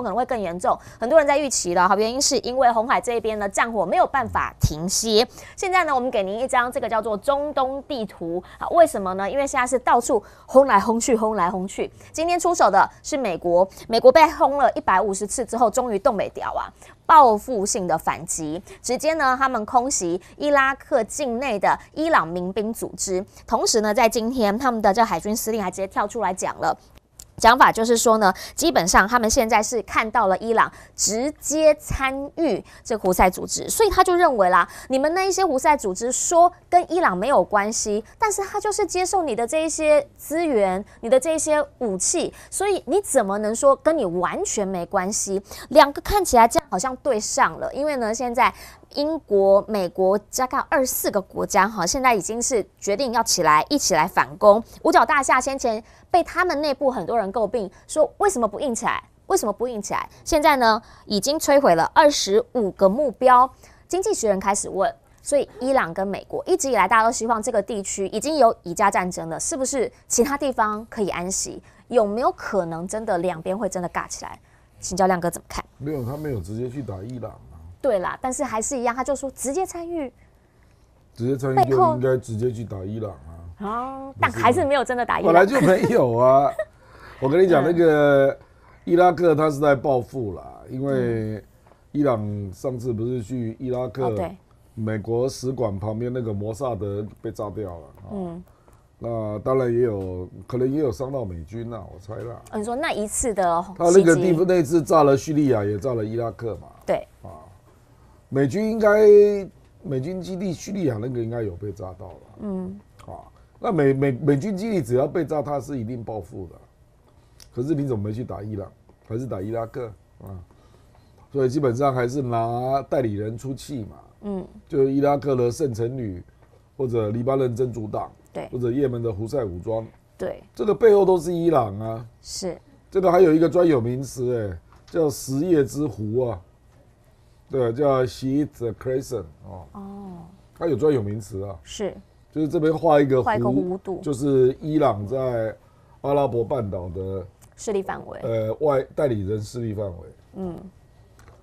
可能会更严重，很多人在预期了，原因是因为红海这一边呢战火没有办法停歇。现在呢，我们给您一张这个叫做中东地图，好，为什么呢？因为现在是到处轰来轰去，轰来轰去。今天出手的是美国，美国被轰了150次之后，终于动没掉啊。报复性的反击，直接呢，他们空袭伊拉克境内的伊朗民兵组织，同时呢，在今天他们的这海军司令还直接跳出来讲了。讲法就是说呢，基本上他们现在是看到了伊朗直接参与这个胡塞组织，所以他就认为啦，你们那一些胡塞组织说跟伊朗没有关系，但是他就是接受你的这一些资源，你的这一些武器，所以你怎么能说跟你完全没关系？两个看起来这样好像对上了，因为呢，现在英国、美国大概24个国家现在已经是决定要一起来反攻。五角大厦先前被他们内部很多人诟病，说为什么不硬起来？为什么不硬起来？现在呢，已经摧毁了25个目标。经济学人开始问，所以伊朗跟美国一直以来大家都希望这个地区已经有以巴战争了，是不是其他地方可以安息？有没有可能真的两边会真的尬起来？请教亮哥怎么看？没有，他没有直接去打伊朗啊。对啦，但是还是一样，他就说直接参与就应该直接去打伊朗啊。但还是没有真的打伊朗。本来就没有啊。我跟你讲，那个伊拉克他是在报复啦，因为伊朗上次不是去伊拉克，美国使馆旁边那个摩萨德被炸掉了。那当然可能也有伤到美军啦，我猜啦。你说那一次的他那个地方那次炸了叙利亚，也炸了伊拉克嘛。对啊，美军基地叙利亚那个应该有被炸到了。那美军基地只要被炸，他是一定报复的。可是你怎么没去打伊朗，还是打伊拉克啊？所以基本上还是拿代理人出气嘛。就伊拉克的圣城旅，或者黎巴嫩真主党，对，或者也门的胡塞武装，对，这个背后都是伊朗啊。是这个还有一个专有名词，叫什叶之湖啊。对，叫 Shi'ite Crescent 它有专有名词啊，是，就是这边画一个弧度，就是伊朗在阿拉伯半岛的势力范围，外代理人势力范围。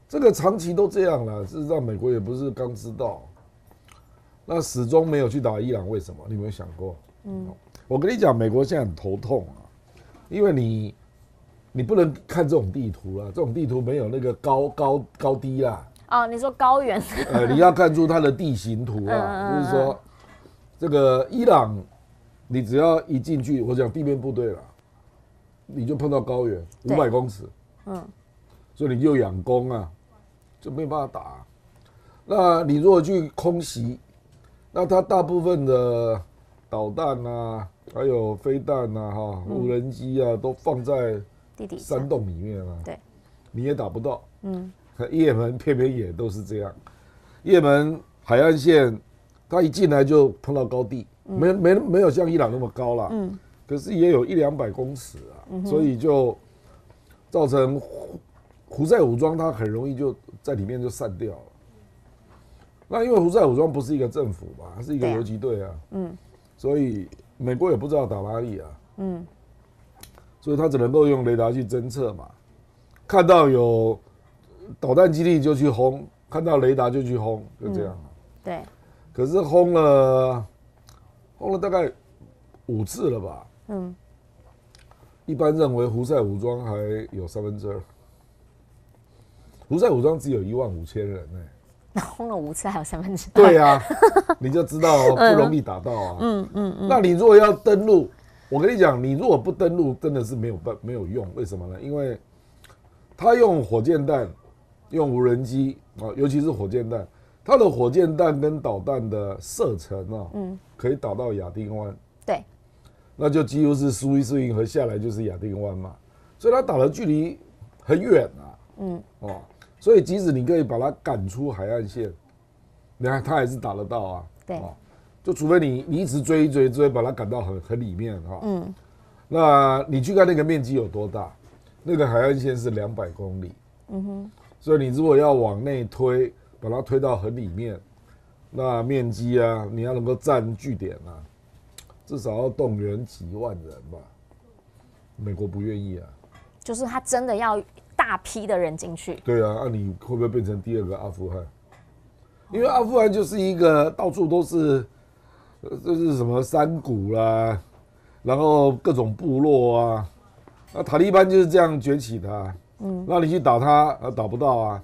这个长期都这样了，事实上美国也不是刚知道，那始终没有去打伊朗，为什么？你有没有想过？我跟你讲，美国现在很头痛啊，因为你不能看这种地图啦，这种地图没有那个高低啦。你说高原？你要看出它的地形图啊，就是说，这个伊朗，你只要一进去，我讲地面部队了，你就碰到高原500公尺，所以你就仰攻啊，就没办法打。那你如果去空袭，那它大部分的导弹啊，还有飞弹啊，无人机啊，都放在山洞里面啊，对，你也打不到。也门偏偏也都是这样，也门海岸线，它一进来就碰到高地，没有像伊朗那么高啦，可是也有100-200公尺啊，所以就造成胡塞武装它很容易就在里面就散掉了。那因为胡塞武装不是一个政府嘛，它是一个游击队啊，所以美国也不知道打哪里啊，所以他只能够用雷达去侦测嘛，看到有导弹基地就去轰，看到雷达就去轰，就这样。对。可是轰了大概5次了吧？一般认为胡塞武装还有2/3，胡塞武装只有15000人那轰了5次还有2/3？对啊，你就知道不容易打到啊。那你如果要登陆，我跟你讲，你如果不登陆，真的是没有用。为什么呢？因为他用火箭弹。用无人机尤其是火箭弹，它的火箭弹跟导弹的射程可以打到亚丁湾，对，那就几乎是苏伊士运河下来就是亚丁湾嘛，所以它打的距离很远啊，所以即使你可以把它赶出海岸线，你看它还是打得到啊，对，就除非你一直追，把它赶到很里面那你去看那个面积有多大？那个海岸线是200公里，所以你如果要往内推，把它推到很里面，那面积啊，你要能够占据点啊，至少要动员几万人吧。美国不愿意啊，就是他真的要大大批的人进去。对啊，那你会不会变成第二个阿富汗？因为阿富汗就是一个到处都是，就是什么山谷啦，然后各种部落啊，那塔利班就是这样崛起的啊。那你去打他，打不到啊。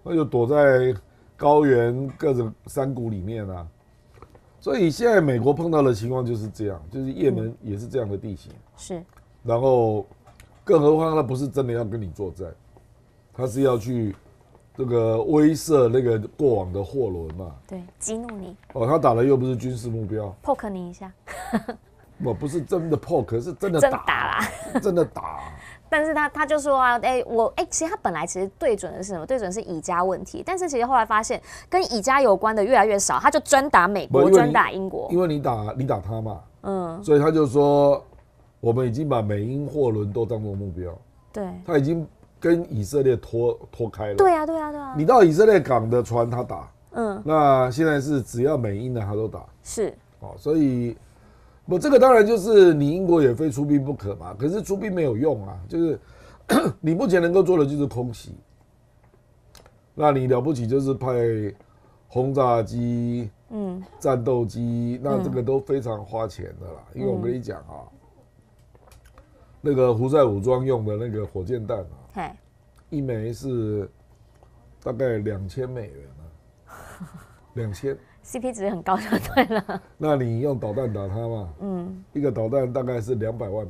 那就躲在高原各种山谷里面啊。所以现在美国碰到的情况就是这样，就是也门也是这样的地形。是。然后，更何况他不是真的要跟你作战，他是要去这个威慑那个过往的货轮嘛。对，激怒你。他打的又不是军事目标 ，poke 你一下。不是真的 poke， 是真的打啦，真的打。但是他就说啊，其实他本来其实对准的是什么？对准是以家问题，但是其实后来发现跟以家有关的越来越少，他就专打美国，专打英国。因为你打他嘛，所以他就说我们已经把美英货轮都当作目标。对，他已经跟以色列脱开了。对啊。你到以色列港的船他打，那现在是只要美英的他都打。是，所以。这个当然就是你英国也非出兵不可嘛，可是出兵没有用啊，就是你目前能够做的就是空袭，那你了不起就是派轰炸机、战斗机，那这个都非常花钱的啦。因为我跟你讲啊，那个胡塞武装用的那个火箭弹啊，一枚是大概$2000啊，2000。CP 值很高就对了。那你用导弹打它嘛？一个导弹大概是$200万。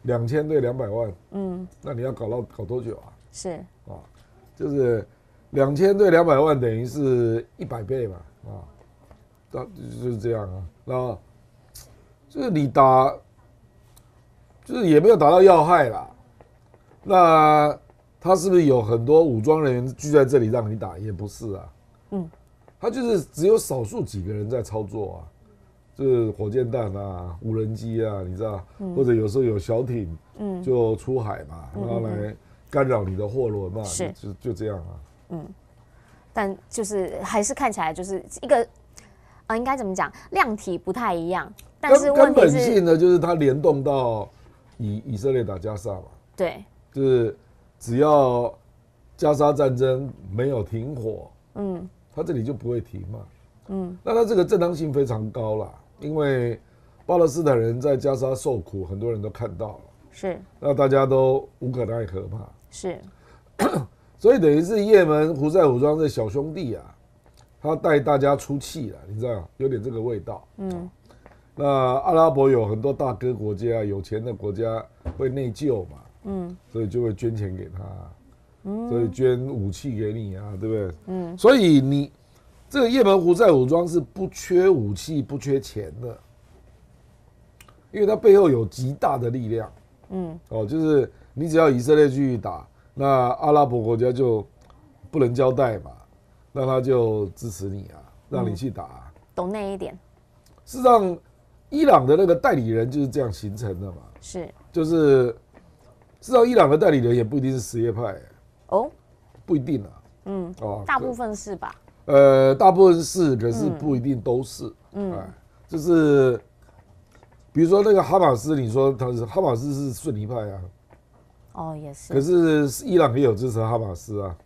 2000对200万。那你要搞多久啊？是就是2000对200万等于是100倍嘛，就是这样啊。那就是你打，就是也没有打到要害啦。那他是不是有很多武装人员聚在这里让你打？也不是啊。他就是只有少数几个人在操作啊，就是火箭弹啊、无人机啊，你知道，或者有时候有小艇，就出海嘛，然后来干扰你的货轮嘛，就这样啊。但就是还是看起来就是一个，应该怎么讲，量体不太一样，但是根本性呢，就是它联动到以色列打加沙嘛，对，就是只要加沙战争没有停火，他这里就不会停嘛，那他这个正当性非常高啦，因为巴勒斯坦人在加沙受苦，很多人都看到了，是，那大家都无可奈何嘛，是，所以等于是也门胡塞武装这小兄弟啊，他带大家出气了，你知道，有点这个味道，那阿拉伯有很多大哥国家，有钱的国家会内疚嘛，所以就会捐钱给他。所以捐武器给你啊，对不对？所以你这个也门胡塞武装是不缺武器、不缺钱的，因为它背后有极大的力量。就是你只要以色列继续打，那阿拉伯国家就不能交代嘛，那他就支持你啊，让你去打啊。懂那一点。事实上，伊朗的那个代理人就是这样形成的嘛。是。就是事实上，伊朗的代理人也不一定是什叶派。不一定啊，大部分是吧？大部分是，可是不一定都是，就是比如说那个哈马斯，你说哈马斯是逊尼派啊，也是，可是伊朗也有支持哈马斯啊，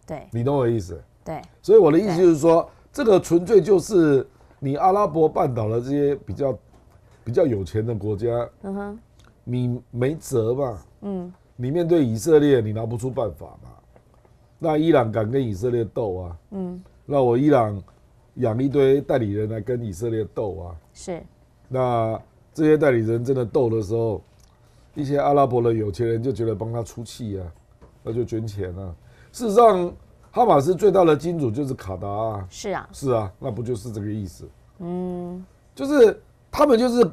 对，你懂我的意思？对，所以我的意思就是说，这个纯粹就是你阿拉伯半岛的这些比较有钱的国家，你没辙嘛，你面对以色列，你拿不出办法嘛？那伊朗敢跟以色列斗啊？那我伊朗养一堆代理人来跟以色列斗啊？是。那这些代理人真的斗的时候，一些阿拉伯的有钱人就觉得帮他出气啊，那就捐钱啊。事实上，哈马斯最大的金主就是卡达啊。是啊。是啊，那不就是这个意思？就是他们就是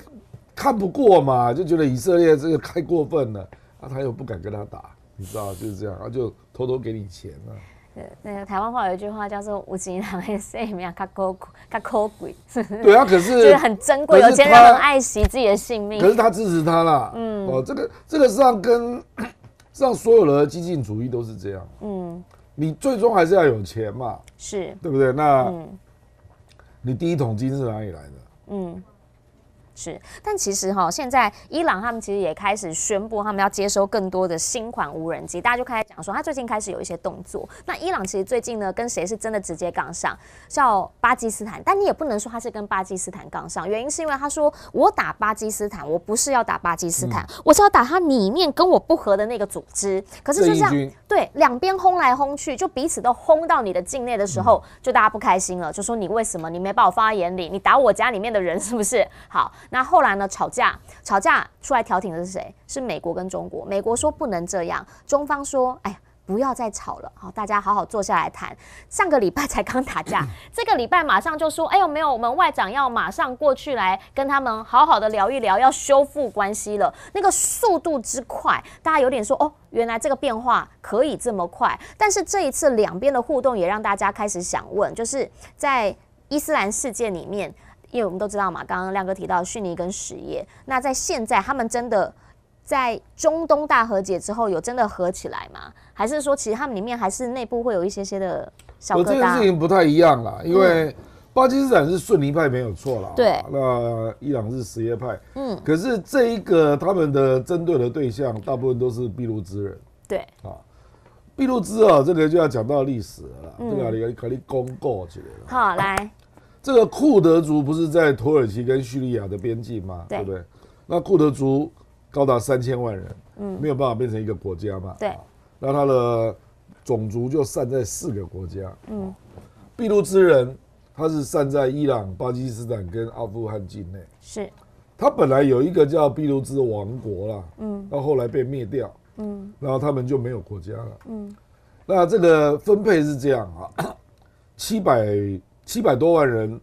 看不过嘛，就觉得以色列这个太过分了。他又不敢跟他打，你知道，就是这样，他就偷偷给你钱啊。那个台湾话有一句话叫做“有钱人的性命较可贵”，对啊，可是就是很珍贵，有钱人很爱惜自己的性命。可是他支持他啦，这个实际上实际上所有的激进主义都是这样，你最终还是要有钱嘛，是，对不对？那你第一桶金是哪里来的？是，但其实现在伊朗他们其实也开始宣布，他们要接收更多的新款无人机，大家就开始讲说，他最近开始有一些动作。那伊朗其实最近呢，跟谁是真的直接杠上？叫巴基斯坦，但你也不能说他是跟巴基斯坦杠上，原因是因为他说我打巴基斯坦，我不是要打巴基斯坦，我是要打他里面跟我不合的那个组织。可是就这样，对，两边轰来轰去，就彼此都轰到你的境内的时候，就大家不开心了，就说你为什么你没把我放在眼里？你打我家里面的人是不是？好。那后来呢？吵架出来调停的是谁？是美国跟中国。美国说不能这样，中方说，哎呀，不要再吵了，好，大家好好坐下来谈。上个礼拜才刚打架，这个礼拜马上就说，哎呦，没有，我们外长要马上过去来跟他们好好的聊一聊，要修复关系了。那个速度之快，大家有点说，哦，原来这个变化可以这么快。但是这一次两边的互动也让大家开始想问，就是在伊斯兰世界里面。因为我们都知道嘛，刚刚亮哥提到逊尼跟什叶，那在现在他们真的在中东大和解之后，有真的合起来吗？还是说其实他们里面还是内部会有一些的小疙瘩？这件事情不太一样啦，因为巴基斯坦是逊尼派没有错啦，对，那伊朗是什叶派，可是这一个他们的针对的对象大部分都是俾路支人，对啊，俾路支啊，这个就要讲到历史了啦，这个给你公告起来了。好，来。这个库德族不是在土耳其跟叙利亚的边境吗？ 对不对？那库德族高达3000万人，没有办法变成一个国家嘛？对。那他的种族就散在4个国家。俾路支人他是散在伊朗、巴基斯坦跟阿富汗境内。是。他本来有一个叫俾路支王国啦，到后来被灭掉，然后他们就没有国家了。那这个分配是这样啊，700多万人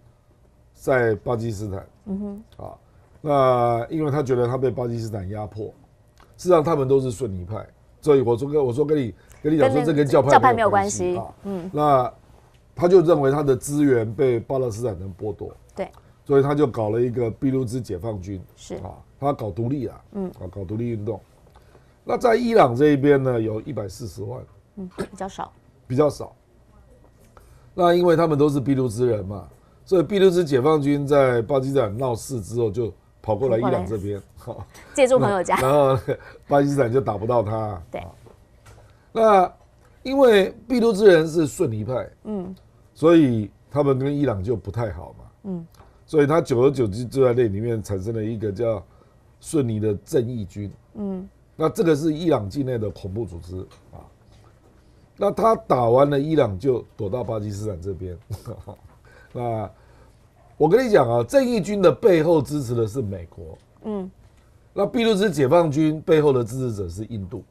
在巴基斯坦，那因为他觉得他被巴基斯坦压迫，事实上他们都是逊尼派，所以我说跟你讲说这跟教派没有关系啊，那他就认为他的资源被巴勒斯坦人剥夺，对，所以他就搞了一个俾路支解放军，是啊，他搞独立啊，搞独立运动。那在伊朗这一边呢，有140万，比较少。那因为他们都是俾路支人嘛，所以俾路支解放军在巴基斯坦闹事之后，就跑过来伊朗这边，借助朋友家，然后巴基斯坦就打不到他。对。那因为俾路支人是逊尼派，所以他们跟伊朗就不太好嘛，所以他久而久之就在那里面产生了一个叫逊尼的正义军，那这个是伊朗境内的恐怖组织啊。那他打完了伊朗，就躲到巴基斯坦这边。那我跟你讲啊，正义军的背后支持的是美国，那俾路支解放军背后的支持者是印度，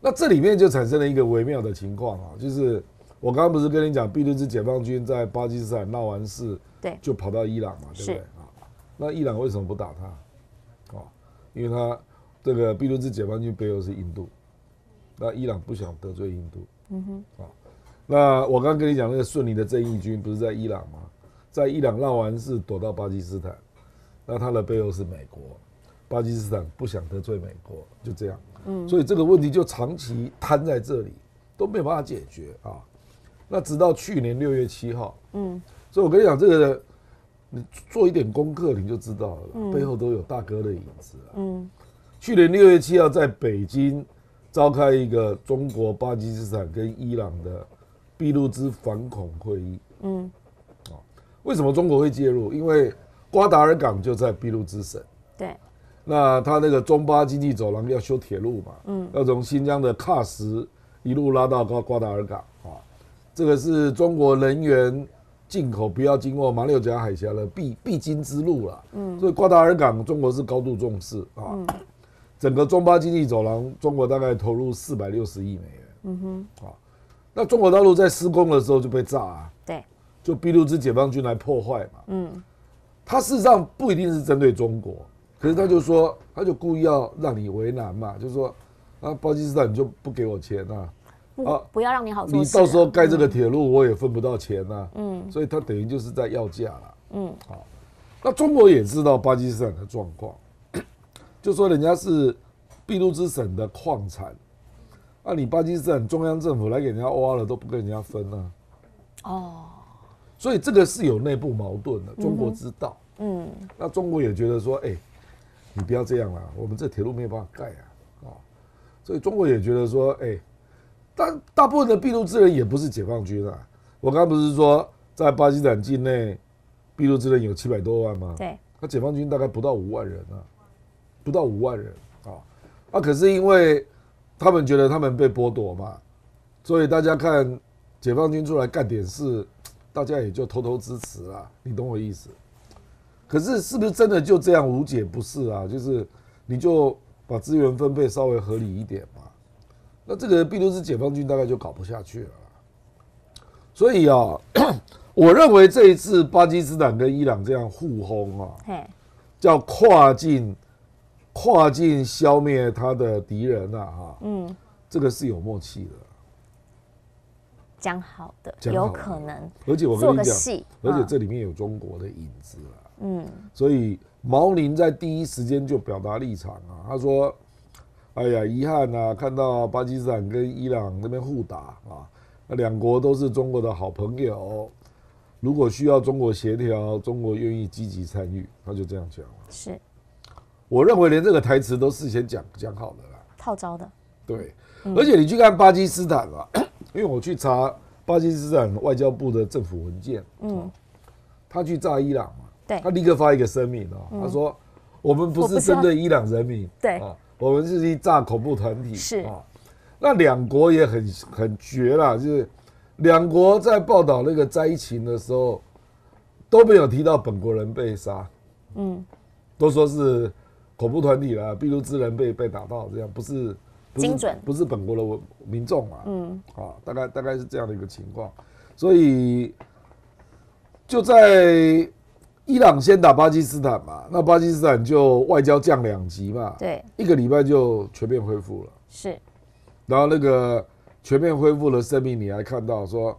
那这里面就产生了一个微妙的情况啊，就是我刚刚不是跟你讲，俾路支解放军在巴基斯坦闹完事，对，就跑到伊朗嘛，对不对啊？那伊朗为什么不打他？因为他这个俾路支解放军背后是印度。那伊朗不想得罪印度，那我刚刚跟你讲那个逊尼的正义军不是在伊朗吗？在伊朗闹完事躲到巴基斯坦，那他的背后是美国，巴基斯坦不想得罪美国，就这样，所以这个问题就长期摊在这里，都没有办法解决啊。那直到去年6月7号，所以我跟你讲这个，你做一点功课你就知道了，背后都有大哥的影子啊。去年6月7号在北京召开一个中国、巴基斯坦跟伊朗的俾路支反恐会议。为什么中国会介入？因为瓜达尔港就在俾路支省。对。那他那个中巴经济走廊要修铁路嘛，要从新疆的喀什一路拉到瓜达尔港啊。这个是中国人员进口不要经过马六甲海峡的必经之路啦。所以瓜达尔港中国是高度重视啊。整个中巴经济走廊，中国大概投入460亿美元。那中国大陆在施工的时候就被炸啊，对，就俾路支解放军来破坏嘛。他事实上不一定是针对中国，可是他就说，他就故意要让你为难嘛，就是说，巴基斯坦你就不给我钱啊，不要让你好做事，你到时候盖这个铁路我也分不到钱啊。所以他等于就是在要价了。好，那中国也知道巴基斯坦的状况。就说人家是俾路支省的矿产，你巴基斯坦中央政府来给人家挖了都不跟人家分啊，所以这个是有内部矛盾的，中国知道，那中国也觉得说，你不要这样啦，我们这铁路没有办法盖啊，所以中国也觉得说，大部分的筚路之人也不是解放军啊。我刚刚不是说在巴基斯坦境内筚路之人有700多万吗？对，那解放军大概不到5万人啊，不到5万人啊。可是因为他们觉得他们被剥夺嘛，所以大家看解放军出来干点事，大家也就偷偷支持啊，你懂我意思？可是是不是真的就这样无解？不是啊，就是你就把资源分配稍微合理一点嘛。那这个筚路之解放军大概就搞不下去了。所以啊，我认为这一次巴基斯坦跟伊朗这样互轰啊，叫跨境消灭他的敌人啊，这个是有默契的。讲好的，有可能，而且我跟你讲，而且这里面有中国的影子啊，所以毛宁在第一时间就表达立场啊，他说：“哎呀，遗憾啊，看到巴基斯坦跟伊朗那边互打啊，那两国都是中国的好朋友，如果需要中国协调，中国愿意积极参与。”他就这样讲了。是，我认为连这个台词都事先讲好的啦，套招的。对，而且你去看巴基斯坦啊。因为我去查巴基斯坦外交部的政府文件，他去炸伊朗嘛，对，他立刻发一个声明他说我们不是针对伊朗人民，对，我们是去炸恐怖团体，是那两国也很绝啦，就是两国在报道那个灾情的时候都没有提到本国人被杀，都说是恐怖团体啦，筚路之人被打到这样，不是精准，不是本国的民众嘛，大概是这样的一个情况，所以就在伊朗先打巴基斯坦嘛，那巴基斯坦就外交降2级嘛，对，1个礼拜就全面恢复了，是，然后那个全面恢复的声明，你还看到说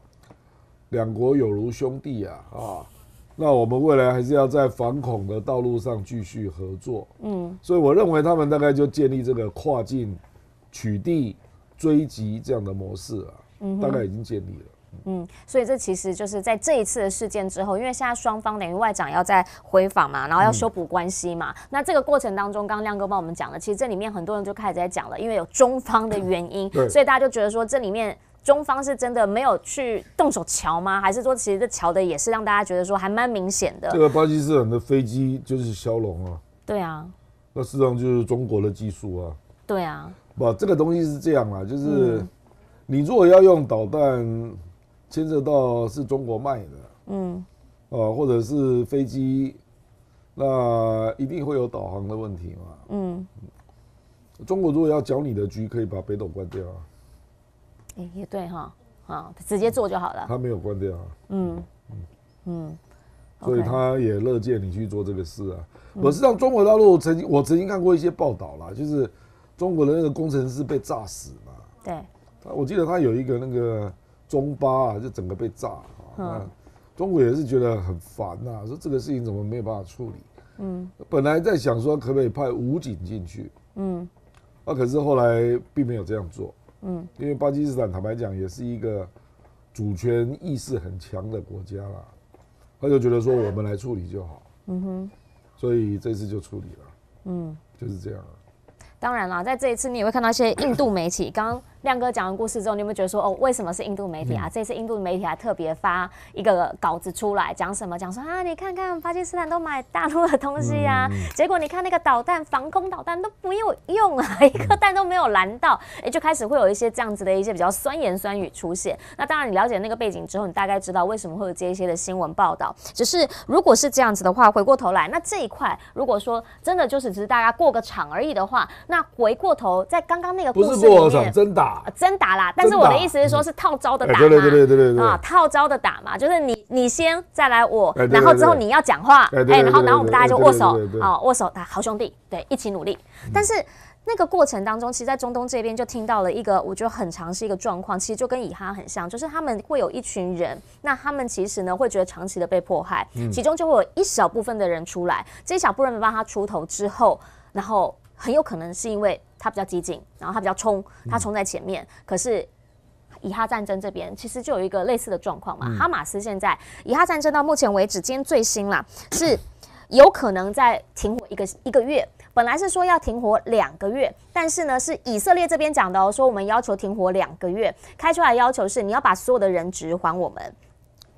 两国有如兄弟啊，那我们未来还是要在反恐的道路上继续合作，所以我认为他们大概就建立这个跨境取缔、追击这样的模式啊，大概已经建立了。所以这其实就是在这一次的事件之后，因为现在双方等于外长要在回访嘛，然后要修补关系嘛。那这个过程当中，刚刚亮哥帮我们讲了，其实这里面很多人就开始在讲了，因为有中方的原因，所以大家就觉得说这里面中方是真的没有去动手瞧吗？还是说其实这瞧的也是让大家觉得说还蛮明显的？这个巴基斯坦的飞机就是枭龙啊，对啊，那事实上就是中国的技术啊，对啊。不，这个东西是这样啦，就是你如果要用导弹，牵涉到是中国卖的，或者是飞机，那一定会有导航的问题嘛，中国如果要搅你的局，可以把北斗关掉啊，也对哈，直接做就好了，他没有关掉啊，所以他也乐见你去做这个事啊。事实上，中国大陆我曾经看过一些报道啦，就是中国的那个工程师被炸死嘛。对，我记得他有一个那个中巴就整个被炸中国也是觉得很烦说这个事情怎么没有办法处理？本来在想说可不可以派武警进去，可是后来并没有这样做，因为巴基斯坦坦白讲也是一个主权意识很强的国家啦，他就觉得说我们来处理就好，所以这次就处理了，就是这样。当然啦，在这一次你也会看到一些印度媒体，刚刚亮哥讲完故事之后，你有没有觉得说，为什么是印度媒体啊？这次印度媒体还特别发一个稿子出来，讲什么？讲说你看看巴基斯坦都买大陆的东西啊，结果你看那个导弹，防空导弹都不有用啊，一颗弹都没有拦到，就开始会有一些这样子的一些比较酸言酸语出现。那当然，你了解那个背景之后，你大概知道为什么会有这一些的新闻报道。只是如果是这样子的话，回过头来，那这一块如果说真的就是只是大家过个场而已的话，那回过头在刚刚那个故事里面，不是过场，真打啦。但是我的意思是说，是套招的打嘛，对套招的打嘛，就是你先再来我，然后之后你要讲话，然后我们大家就握手，握手，好兄弟，对，一起努力。但是那个过程当中，其实在中东这边就听到了一个我觉得很常是一个状况，其实就跟以哈很像，就是他们会有一群人，那他们其实呢会觉得长期的被迫害，其中就会有一小部分的人出来，这一小部分人帮他出头之后，然后很有可能是因为他比较激进，然后他比较冲在前面。可是以哈战争这边其实就有一个类似的状况嘛。哈马斯现在以哈战争到目前为止，今天最新啦是有可能再停火一个月。本来是说要停火2个月，但是呢是以色列这边讲的说我们要求停火2个月，开出来要求是你要把所有的人质还我们。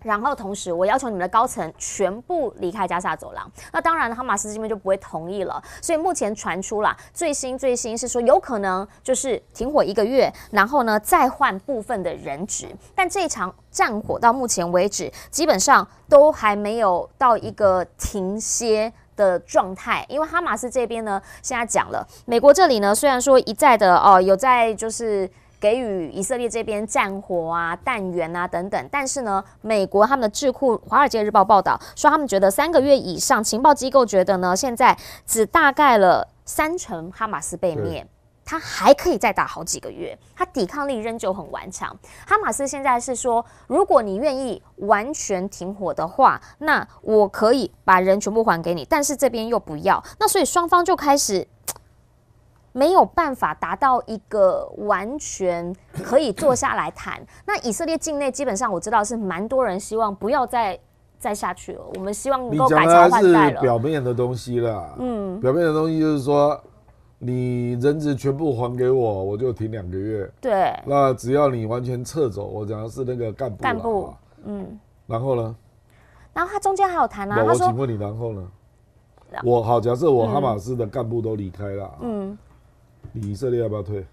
然后同时，我要求你们的高层全部离开加萨走廊。那当然，哈马斯这边就不会同意了。所以目前传出啦，最新是说有可能就是停火1个月，然后呢再换部分的人质。但这场战火到目前为止，基本上都还没有到一个停歇的状态，因为哈马斯这边呢，现在讲了，美国这里呢虽然说一再的有在就是给予以色列这边战火啊、弹源啊等等，但是呢，美国他们的智库《华尔街日报》报道说，他们觉得3个月以上，情报机构觉得呢，现在只大概了30%哈马斯被灭。他还可以再打好几个月，他抵抗力仍旧很顽强。哈马斯现在是说，如果你愿意完全停火的话，那我可以把人全部还给你，但是这边又不要，那所以双方就开始没有办法达到一个完全可以坐下来谈。那以色列境内基本上我知道是蛮多人希望不要再下去了，我们希望能够改朝换代了。你讲的还是表面的东西啦，表面的东西就是说，你人质全部还给我，我就停2个月。对，那只要你完全撤走，我讲的是那个干部，然后呢？然后他中间还有谈啊，我请问你，然后呢？我好，假设我哈马斯的干部都离开了，你以色列要不要退？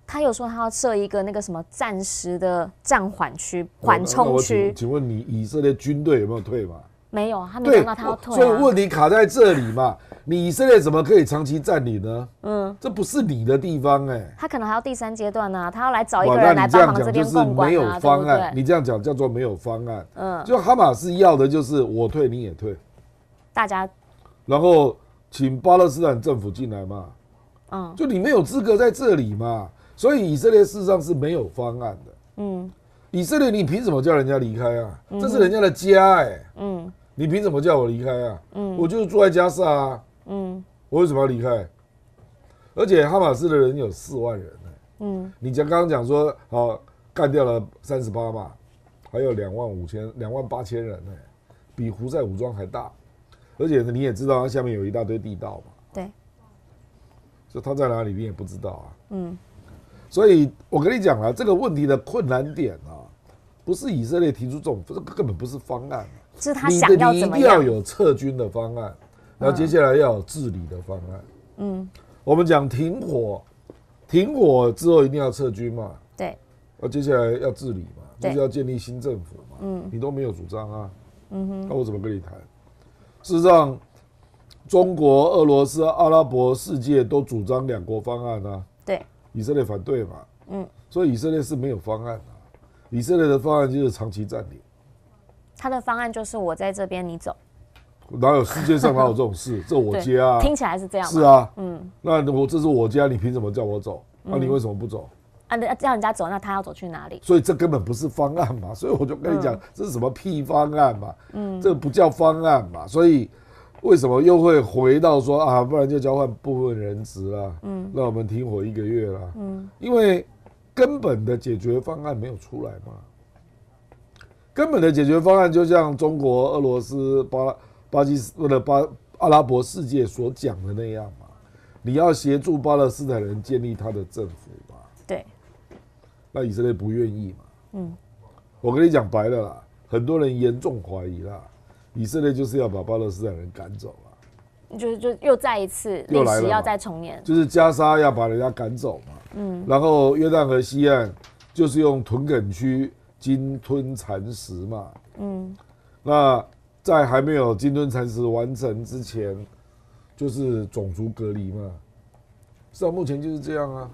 他有说他要设一个那个什么暂时的暂缓区、缓冲区。请问你以色列军队有没有退嘛？没有，他没讲到他要退啊。所以问题卡在这里嘛，你以色列怎么可以长期占领呢？这不是你的地方他可能还要第3阶段啊，他要来找一个人来帮忙这边共管啊，没有方案，对不对？你这样讲叫做没有方案。就哈马斯要的就是我退你也退，大家，然后请巴勒斯坦政府进来嘛。就你没有资格在这里嘛，所以以色列事实上是没有方案的。以色列你凭什么叫人家离开啊？这是人家的家你凭什么叫我离开啊？我就是住在加萨啊。我为什么要离开？而且哈马斯的人有4万人你刚刚讲说干掉了38嘛，还有28000人比胡塞武装还大。而且你也知道，它下面有一大堆地道嘛。对。所以他在哪里你也不知道啊。所以我跟你讲了，这个问题的困难点不是以色列提出这种，这个根本不是方案。是他想要怎么样？你一定要有撤军的方案，然后接下来要有治理的方案。我们讲停火之后一定要撤军嘛。对。接下来要治理嘛，就是要建立新政府嘛。你都没有主张啊。那我怎么跟你谈？事实上，中国、俄罗斯、阿拉伯世界都主张2国方案啊。对。以色列反对嘛。所以以色列是没有方案的。以色列的方案就是长期占领。他的方案就是我在这边，你走。哪有世界上哪有这种事？这我家啊。听起来是这样。是啊。那这是我家，你凭什么叫我走？那你为什么不走？叫人家走，那他要走去哪里？所以这根本不是方案嘛。所以我就跟你讲，这是什么屁方案嘛？这不叫方案嘛。所以为什么又会回到说不然就交换部分人质啦，让我们停火1个月啦？因为根本的解决方案没有出来嘛。根本的解决方案就像中国、俄罗斯、阿拉伯世界所讲的那样嘛，你要协助巴勒斯坦人建立他的政府嘛。对。那以色列不愿意嘛。我跟你讲白了啦，很多人严重怀疑啦，以色列就是要把巴勒斯坦人赶走啦。就又再一次历史要再重演，就是加沙要把人家赶走嘛。然后约旦河西岸就是用屯垦区鲸吞蚕食嘛。那在还没有鲸吞蚕食完成之前，就是种族隔离嘛。是啊，目前就是这样啊。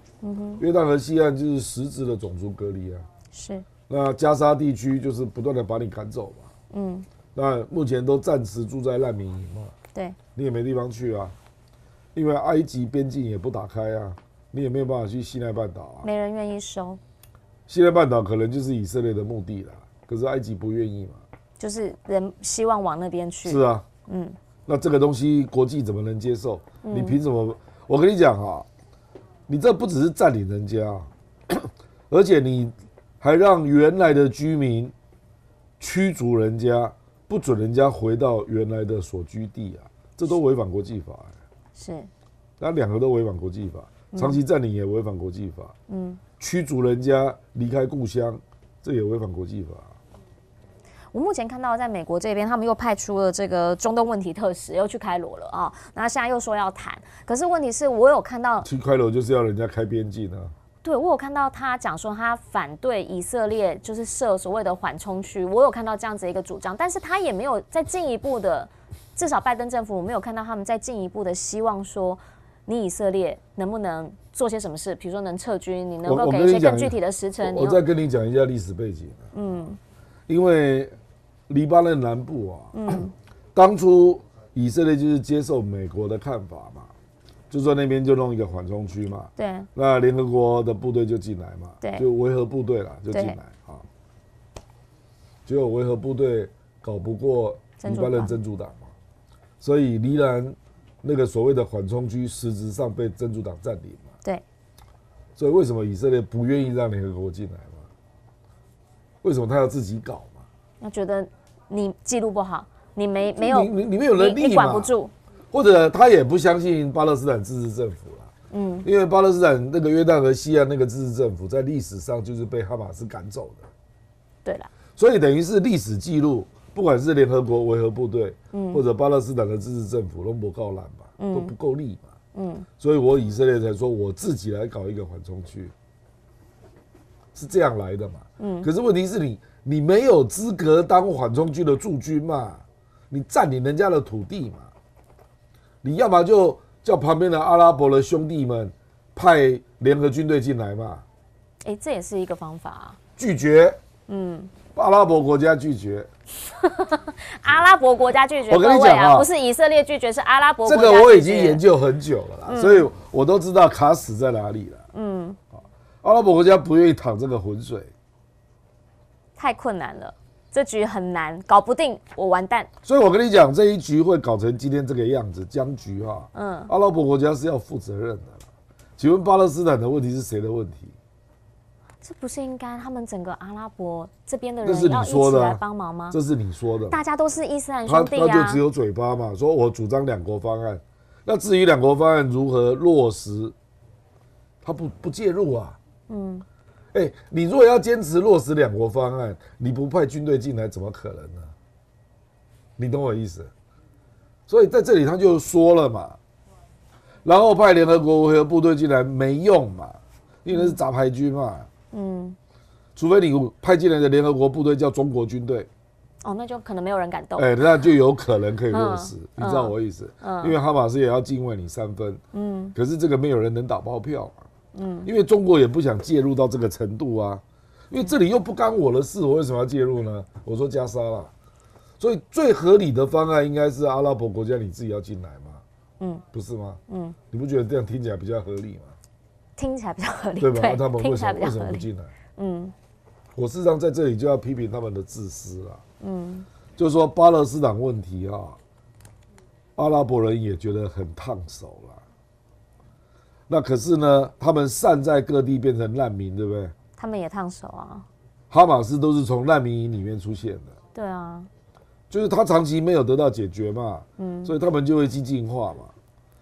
约旦河西岸就是实质的种族隔离啊。是。那加沙地区就是不断的把你赶走嘛。那目前都暂时住在难民营嘛。对。你也没地方去啊，因为埃及边境也不打开啊，你也没有办法去西奈半岛啊。没人愿意收。西奈半岛可能就是以色列的目的啦，可是埃及不愿意嘛。就是人希望往那边去。是啊。那这个东西国际怎么能接受？你凭什么？我跟你讲你这不只是占领人家，而且你还让原来的居民驱逐人家，不准人家回到原来的所居地啊。这都违反国际法。是，那两个都违反国际法，长期占领也违反国际法，驱逐人家离开故乡，这也违反国际法。我目前看到，在美国这边，他们又派出了这个中东问题特使，又去开罗了啊。那现在又说要谈，可是问题是我有看到去开罗就是要人家开边境啊。对，我有看到他讲说他反对以色列就是设所谓的缓冲区，我有看到这样子一个主张，但是他也没有再进一步的，至少拜登政府我没有看到他们再进一步的希望说，你以色列能不能做些什么事，比如说能撤军，你能够给一些更具体的时程。我再跟你讲一下历史背景。因为黎巴嫩南部啊，当初以色列就是接受美国的看法嘛，就说那边就弄一个缓冲区嘛，对，那联合国的部队就进来嘛，对，就维和部队啦，就进来啊。结果维和部队搞不过黎巴嫩真主党嘛，所以黎兰那个所谓的缓冲区实质上被真主党占领嘛，对，所以为什么以色列不愿意让联合国进来嘛？为什么他要自己搞？他觉得你记录不好，你没有你没有能力嘛，你管不住，或者他也不相信巴勒斯坦自治政府啦。因为巴勒斯坦那个约旦河西岸那个自治政府在历史上就是被哈马斯赶走的。对啦，所以等于是历史记录，不管是联合国维和部队，或者巴勒斯坦的自治政府，都不够烂嘛，都不够力嘛。所以我以色列才说我自己来搞一个缓冲区，是这样来的嘛。可是问题是你没有资格当缓冲区的驻军嘛，你占领人家的土地嘛，你要么就叫旁边的阿拉伯的兄弟们派联合军队进来嘛。这也是一个方法啊。拒绝，阿拉伯国家拒绝。阿拉伯国家拒绝，我跟你讲啊，不是以色列拒绝，是阿拉伯国家拒绝。这个我已经研究很久了啦，所以我都知道卡死在哪里了。阿拉伯国家不愿意淌这个浑水。太困难了，这局很难，搞不定我完蛋。所以我跟你讲，这一局会搞成今天这个样子，僵局哈。阿拉伯国家是要负责任的。请问巴勒斯坦的问题是谁的问题？这不是应该他们整个阿拉伯这边的人要一起来帮忙吗？这是你说的，大家都是伊斯兰兄弟啊。他就只有嘴巴嘛，说我主张两国方案。那至于两国方案如何落实，他不介入啊。你如果要坚持落实两国方案，你不派军队进来，怎么可能呢？你懂我意思？所以在这里他就说了嘛，然后派联合国维和部队进来没用嘛，因为那是杂牌军嘛。除非你派进来的联合国部队叫中国军队，那就可能没有人敢动。那就有可能可以落实，你知道我意思？因为哈马斯也要敬畏你3分。可是这个没有人能打包票嘛。因为中国也不想介入到这个程度啊，因为这里又不干我的事，我为什么要介入呢？我说加沙啦，所以最合理的方案应该是阿拉伯国家你自己要进来嘛，不是吗？你不觉得这样听起来比较合理吗？听起来比较合理，对吧？他们为什么不进来？我事实上在这里就要批评他们的自私啦。就是说巴勒斯坦问题啊，阿拉伯人也觉得很烫手啦。那可是呢，他们散在各地变成难民，对不对？他们也烫手啊。哈马斯都是从难民营里面出现的。对啊，就是他长期没有得到解决嘛，所以他们就会激进化嘛，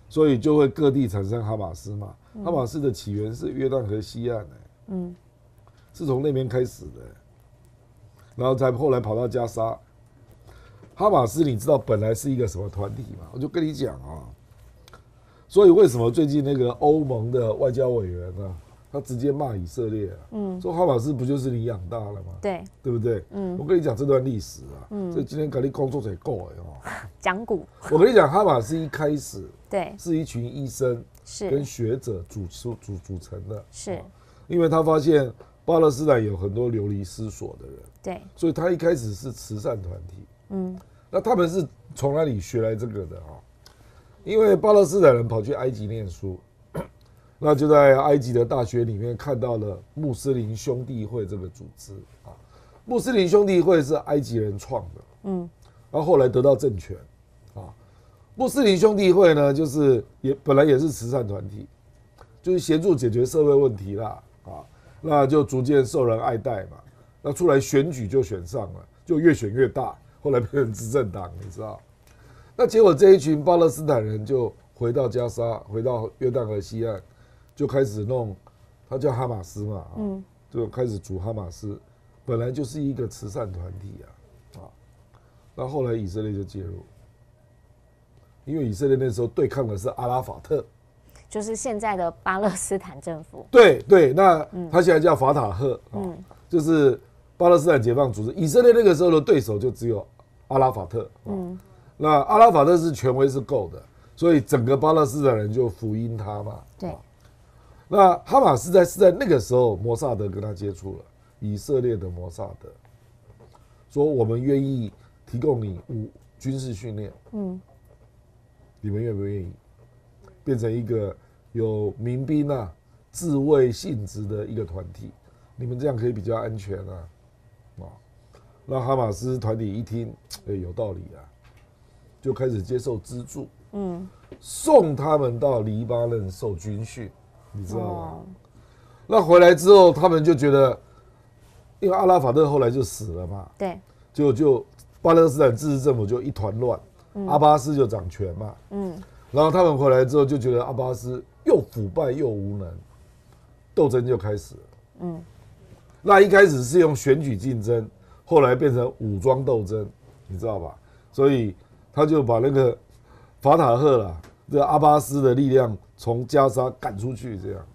所以就会各地产生哈马斯嘛。哈马斯的起源是约旦河西岸是从那边开始的，然后才后来跑到加沙。哈马斯你知道本来是一个什么团体吗？我就跟你讲啊。所以为什么最近那个欧盟的外交委员啊，他直接骂以色列说哈马斯不就是你养大了吗？对不对？我跟你讲这段历史啊，所以今天跟你工作才够讲古。我跟你讲，哈马斯一开始对是一群医生跟学者组成的，是因为他发现巴勒斯坦有很多流离失所的人，对，所以他一开始是慈善团体，那他们是从哪里学来这个的啊？因为巴勒斯坦人跑去埃及念书，那就在埃及的大学里面看到了穆斯林兄弟会这个组织啊。穆斯林兄弟会是埃及人创的，然后后来得到政权啊。穆斯林兄弟会呢，就是本来也是慈善团体，就是协助解决社会问题啦啊，那就逐渐受人爱戴嘛。那出来选举就选上了，就越选越大，后来变成执政党，你知道。那结果这一群巴勒斯坦人就回到加沙，回到约旦河西岸，就开始弄，他叫哈马斯嘛，就开始组哈马斯，本来就是一个慈善团体啊，那后来以色列就介入，因为以色列那时候对抗的是阿拉法特，就是现在的巴勒斯坦政府。对，那他现在叫法塔赫，就是巴勒斯坦解放组织。以色列那个时候的对手就只有阿拉法特，那阿拉法特是权威是够的，所以整个巴勒斯坦人就福音他嘛。对，那哈马斯是在那个时候，摩萨德跟他接触了，以色列的摩萨德说我们愿意提供你军事训练，你们愿不愿意变成一个有民兵啊自卫性质的一个团体？你们这样可以比较安全啊。那哈马斯团体一听，有道理啊，就开始接受资助，送他们到黎巴嫩受军训，你知道吗？那回来之后，他们就觉得，因为阿拉法特后来就死了嘛，对，就巴勒斯坦自治政府就一团乱，阿巴斯就掌权嘛，然后他们回来之后就觉得阿巴斯又腐败又无能，斗争就开始了，那一开始是用选举竞争，后来变成武装斗争，你知道吧？所以他就把那个法塔赫啦，这个阿巴斯的力量从加沙赶出去，这样。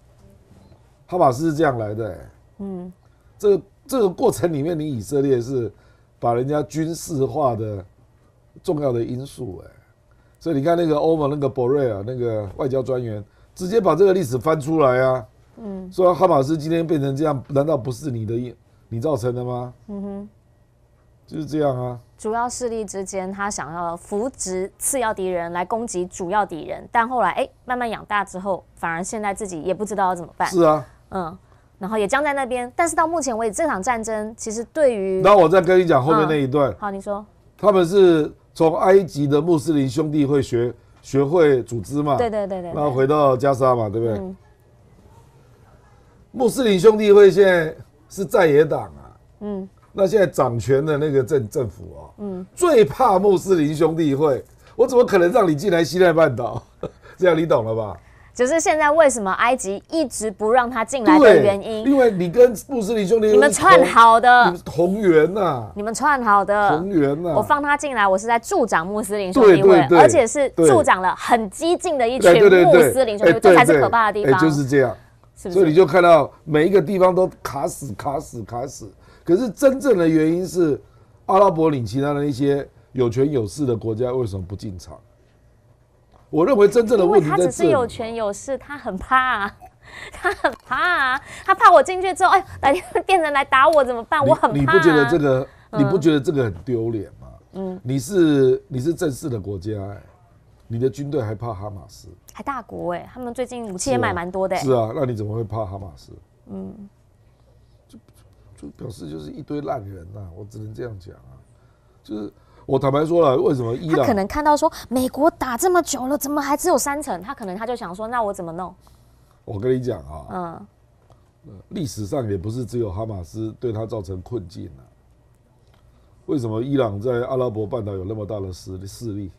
哈马斯是这样来的，这个过程里面，你以色列是把人家军事化的重要的因素，所以你看那个欧盟那个博瑞尔那个外交专员，直接把这个历史翻出来啊，说哈马斯今天变成这样，难道不是你造成的吗？就是这样啊。主要势力之间，他想要扶植次要敌人来攻击主要敌人，但后来慢慢养大之后，反而现在自己也不知道要怎么办。是啊，然后也僵在那边。但是到目前为止，这场战争其实对于……然后我再跟你讲后面那一段。好，你说。他们是从埃及的穆斯林兄弟会学会组织嘛？对。然后回到加沙嘛，对不对？穆斯林兄弟会现在是在野党啊，那现在掌权的那个政府最怕穆斯林兄弟会，我怎么可能让你进来西奈半岛？这样你懂了吧？就是现在为什么埃及一直不让他进来的原因，因为你跟穆斯林兄弟你们串好的，你们同源呐，你们串好的同源呐。我放他进来，我是在助长穆斯林兄弟会，而且是助长了很激进的一群穆斯林兄弟会，这才是可怕的地方。就是这样，是不是？所以你就看到每一个地方都卡死。可是真正的原因是阿拉伯领其他的一些有权有势的国家为什么不进场？我认为真正的问题在这里。因为他只是有权有势，他很怕啊，他怕我进去之后，哪天变成来打我怎么办？我很怕。你不觉得这个？你不觉得这个很丢脸吗？你是正式的国家，你的军队还怕哈马斯？还大国他们最近武器也买蛮多的。是啊，那你怎么会怕哈马斯？就表示就是一堆烂人呐，我只能这样讲啊，就是我坦白说了，为什么伊朗他可能看到说美国打这么久了，怎么还只有3成？他就想说，那我怎么弄？我跟你讲啊，历史上也不是只有哈马斯对他造成困境啊。为什么伊朗在阿拉伯半岛有那么大的势力？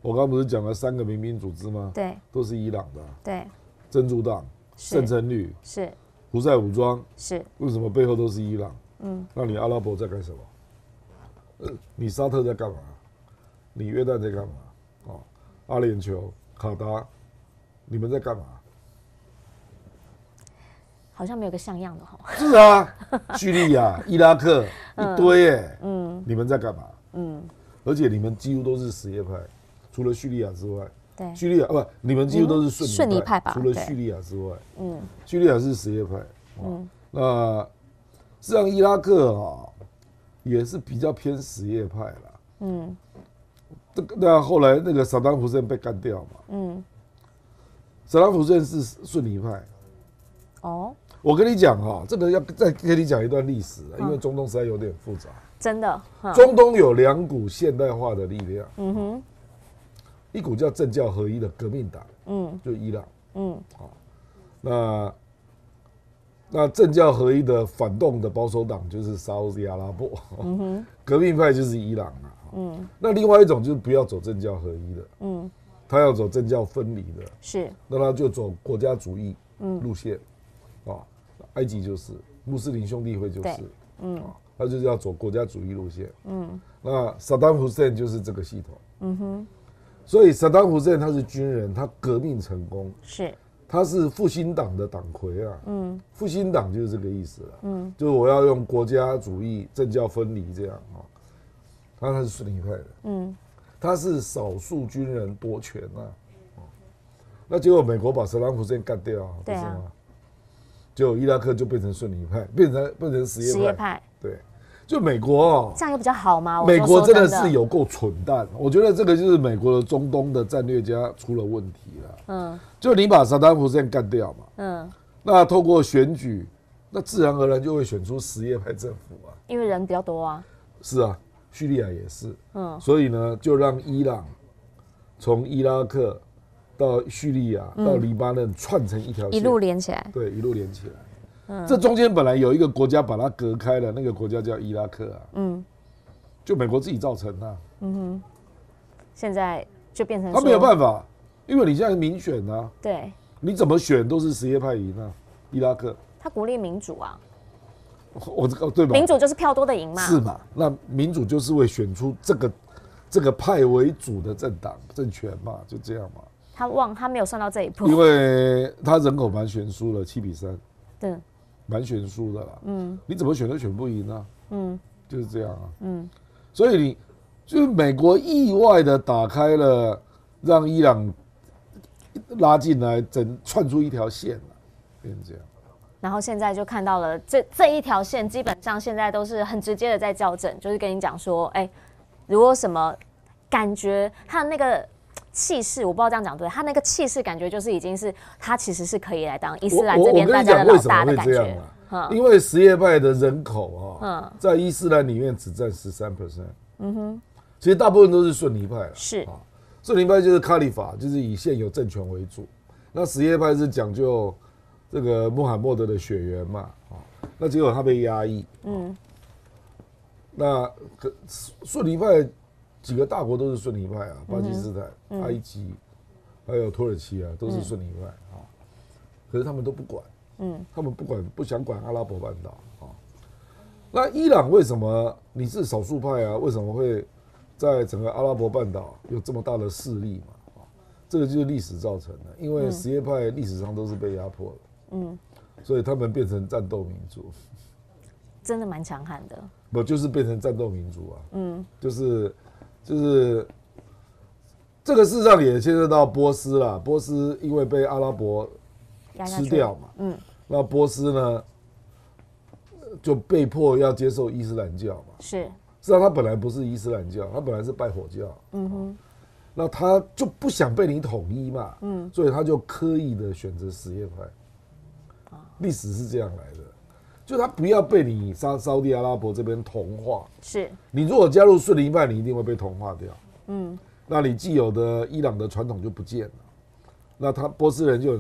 我刚刚不是讲了3个民兵组织吗？对，都是伊朗的。对，真主党、圣城旅是。胡塞武装是为什么背后都是伊朗？那你阿拉伯在干什么？你沙特在干嘛？你约旦在干嘛？阿联酋、卡达，你们在干嘛？好像没有个像样的哈。是啊，叙利亚、伊拉克一堆你们在干嘛？而且你们几乎都是什叶派，除了叙利亚之外。对，叙利亚你们几乎都是逊尼派吧？除了叙利亚之外，叙利亚是什叶派，那实际上伊拉克也是比较偏什叶派啦，那后来那个萨达姆胡塞被干掉嘛，萨达姆胡塞是逊尼派，我跟你讲这个要再跟你讲一段历史，因为中东实在有点复杂，真的，中东有2股现代化的力量，一股叫政教合一的革命党，就伊朗，那政教合一的反动的保守党就是沙烏地阿拉伯，革命派就是伊朗啊，那另外一种就是不要走政教合一的，他要走政教分离的，是，那他就走国家主义路线，埃及就是穆斯林兄弟会就是，他就是要走国家主义路线，那萨达姆胡塞因就是这个系统，所以萨达姆胡塞因他是军人，他革命成功，是，他是复兴党的党魁啊，复兴党就是这个意思了，就是我要用国家主义、政教分离这样啊，他是逊尼派的，他是少数军人夺权啊，那结果美国把萨达姆胡塞因干掉，不是吗？结果伊拉克就变成逊尼派，变成什叶派，对。就美国这样又比较好吗？美国真的是有够蠢蛋，我觉得这个就是美国的中东的战略家出了问题了。就你把萨达姆胡塞因干掉嘛，那透过选举，那自然而然就会选出什叶派政府啊，因为人比较多啊。是啊，叙利亚也是，所以呢，就让伊朗从伊拉克到叙利亚到黎巴嫩串成一条线，一路连起来，对，一路连起来。这中间本来有一个国家把它隔开了，那个国家叫伊拉克啊，就美国自己造成的，现在就变成他没有办法，因为你现在民选啊，对，你怎么选都是什叶派赢啊，伊拉克，他鼓励民主啊，对吧？民主就是票多的赢嘛，是嘛？那民主就是会选出这个派为主的政党政权嘛，就这样嘛。他没有算到这一步，因为他人口蛮悬殊了，7-3，对。蛮悬殊的啦，你怎么选都选不赢啊，就是这样啊，所以你就是美国意外的打开了，让伊朗拉进来，串出一条线了，变成这样。然后现在就看到了这一条线，基本上现在都是很直接的在校正，就是跟你讲说，如果什么感觉他的那个气势，我不知道这样讲对，他那个气势感觉就是已经是他其实是可以来当伊斯兰这边大家的老大的感觉。因为什叶派的人口啊，在伊斯兰里面只占13%，其实大部分都是逊尼派，是逊尼派就是卡里法，就是以现有政权为主，那什叶派是讲究这个穆罕默德的血缘嘛，那结果他被压抑，那逊尼派几个大国都是逊尼派啊，巴基斯坦、埃及，还有土耳其啊，都是逊尼派啊。可是他们都不管，他们不想管阿拉伯半岛啊。那伊朗为什么你是少数派啊？为什么会在整个阿拉伯半岛有这么大的势力嘛？这个就是历史造成的，因为什叶派历史上都是被压迫的，所以他们变成战斗民族，真的蛮强悍的。不就是变成战斗民族啊？就是这个事实上也牵涉到波斯啦。波斯因为被阿拉伯吃掉嘛，那波斯呢就被迫要接受伊斯兰教嘛。是，实际上他本来不是伊斯兰教，他本来是拜火教。那他就不想被你统一嘛，所以他就刻意的选择什叶派。历史是这样来的。就他不要被你沙地阿拉伯这边同化，是你如果加入逊尼派，你一定会被同化掉。那你既有的伊朗的传统就不见了。那波斯人就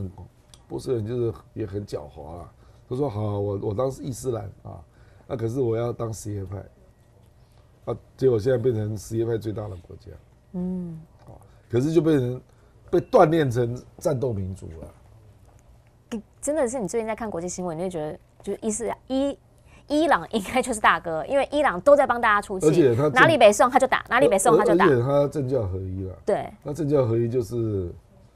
是也很狡猾啦。他说好，我当伊斯兰啊，那可是我要当什叶派，结果现在变成什叶派最大的国家。可是就被锻炼成战斗民族了。真的是你最近在看国际新闻，你会觉得就是伊朗应该就是大哥，因为伊朗都在帮大家出气，而且他哪里北宋他就打，哪里北宋他就打，而且他政教合一了。对，那政教合一就是